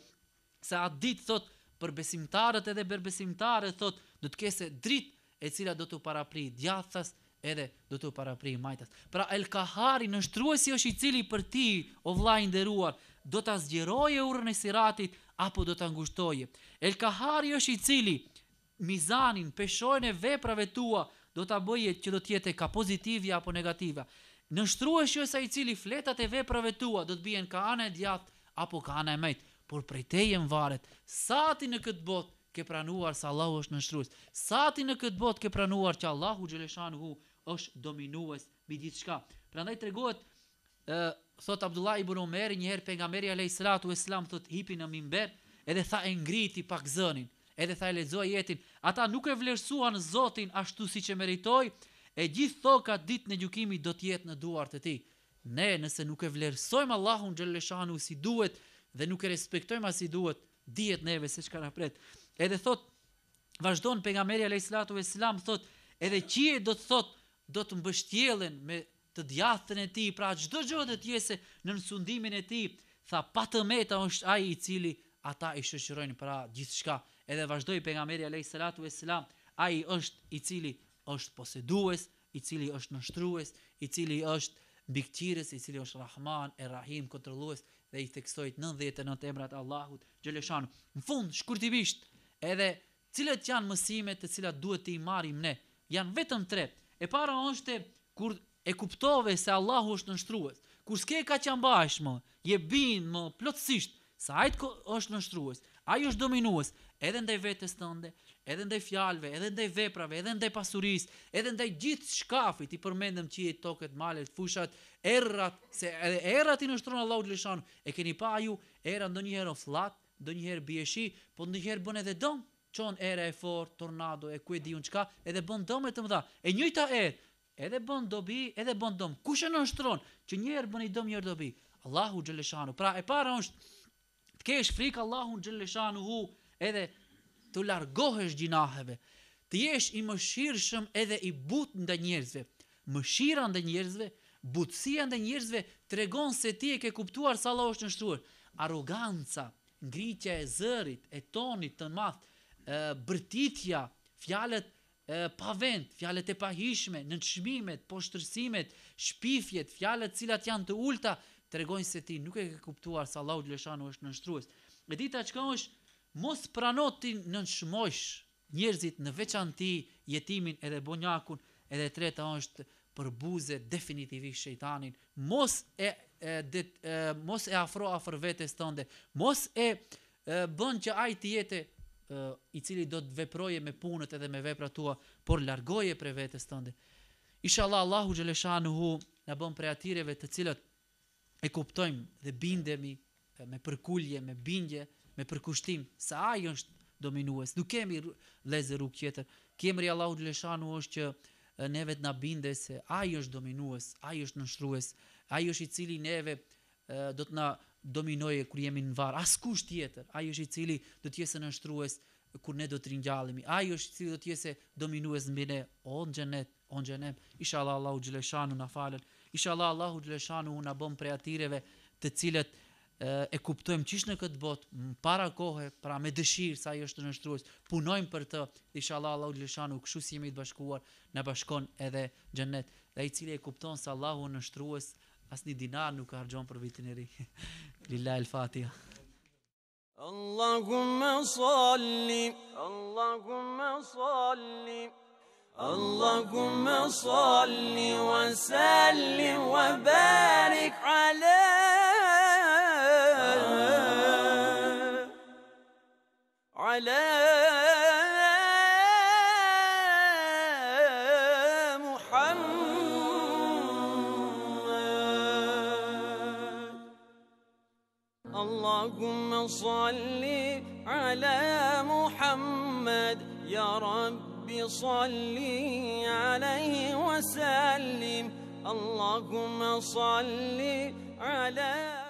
se atë ditë thot për besimtarët edhe berbesimtarët thot do të kese dritë e cila do të parapri djathtas edhe do të parapri majtas. Pra El Kahari nështruesi është i cili për ti o vllai i nderuar do ta zgjeroje urrën e siratit apo do ta ngushtoje. El Kahari është i cili mizanin, peshojnë e veprave tua do ta bëje që do të jetë ka pozitive apo negative. Nështruesi është ai i cili fletat e veprave tua do të bien ka ana e djathtë apo ka ana e majt, por prej teje varet sa ti në këtë botë ke pranuar se Allahu është nështrues, sa ti në këtë botë ke pranuar që Allahu xhaleshanuhu është dominues mbi gjithçka. Prandaj tregohet thot Abdullah ibn Umeri një herë pejgamberi alayhis salatu vesselam thot hipi në minber edhe tha e ngriti pak zënin, edhe tha e lexoi jetin, ata nuk e vlerësuan Zotin ashtu siç e meritoi, e gjithë thokat ditën e gjykimit do të jetë në duart e tij. Ne nëse nuk e vlerësojmë Allahun xhaleshanu si duhet dhe nuk e respektojmë as si duhet, dihet neve se çka na pret. Edhe thot vazhdon pejgamberi alayhis salatu vesselam thot edhe qie do të thot do të mbështjellen me të djathtën e tij, pra çdo gjë do të jese në sundimin e tij, tha patëmeta është ai i cili ata i shoqërojnë pra gjithçka. Edhe vazhdoi pejgamberi alayhis salatu vesselam, ai është i cili është posedues, i cili është nështrues, i cili është mbikëqyrës, i cili është Rahman e Rahim, kontrollues, dhe i theksoi 99 emrat Allahut xhaleshanu. Në fund, shkurtimisht, edhe cilët janë mësimet të cilat duhet të i marrim ne? Janë vetëm 3. E para është kur e kuptove se Allahu është nështrues, kur s'ke ka qambash më, je bin më plotësisht se ai është nështrues, ai është dominues, edhe ndaj vetes tënde, edhe ndaj fjalëve, edhe ndaj veprave, edhe ndaj pasurisë, edhe ndaj gjithë shkafit, i përmendëm qiejt, tokët, malet, fushat, errat, se edhe errat i nështron Allahu xhaleshanu. E keni pa ju, era ndonjëherë ofllat, ndonjëherë bieshi, po ndonjëherë bën edhe dëm, çon era e fortë, tornado, e ku e diun çka, edhe bën dëm të mëdha. E njëjta erë, edhe bën dobi, edhe bën dëm. Kush e nështron? Që një herë bën i dëm, një herë dobi. Allahu xhaleshanu. Pra e para është të kesh frikë Allahun xhaleshanuhu, edhe të largohesh gjinaheve, të jesh i mëshirshëm edhe i butë ndaj njerëzve. Mëshira ndaj njerëzve, butësia ndaj njerëzve tregon se ti e ke kuptuar se Allahu është nështruar. Arroganca, ngritja e zërit, e tonit të madh, bërtitja, fjalët pa vend, fjalët e pahishme, nënçmimet, poshtërsimet, shpifjet, fjalët cilat janë të ulta, tregojnë se ti nuk e ke kuptuar se Allahu xhaleshanu është nështrues. E dita çka është? Mos prano ti nënçmojsh njerëzit, në veçanti jetimin edhe bonjakun. Edhe treta është përbuze definitivisht shejtanin. Mos e afro afër vetes tënde. Mos e bën që ai të jetë i cili do të veproje me punët edhe me veprat tua, por largoje prej vetes tënde. Inshallah Allahu xhaleshanuhu na bën prej atireve të cilët e kuptojmë dhe bindemi me përkulje, me bindje, me përkushtim se ai është dominues. Nuk kemi vëllezër rrugë tjetër. Kemri Allahu xhaleshanu është që neve të na binde se ai është dominues, ai është nënshtrues, ai është i cili neve do të na dominojë kur jemi në varr. Askush tjetër. Ai është i cili do të jetë nënshtrues kur ne do të ringjallemi. Ai është i cili do të jetë dominues mbi ne, o në xhenet, o në xhenem. Inshallah Allahu xhaleshanu na falën. Inshallah Allahu xhaleshanu na bën prej atireve të cilët e kuptojmë qish në këtë botë, para kohë, pra me dëshirë sa ai është nënshtrues, punojmë për të, inshallah Allahu xhaleshanu kështu si jemi të bashkuar, na bashkon edhe xhenet. Dhe ai i cili e kupton se Allahu është nënshtrues, asnjë dinar nuk harxhon për vitin e ri. Lillahi al-Fatiha. Allahumma salli, Allahumma salli, Allahumma salli wa sallim wa barik ala اللهم صل على محمد يا رب صل عليه وسلم اللهم صل على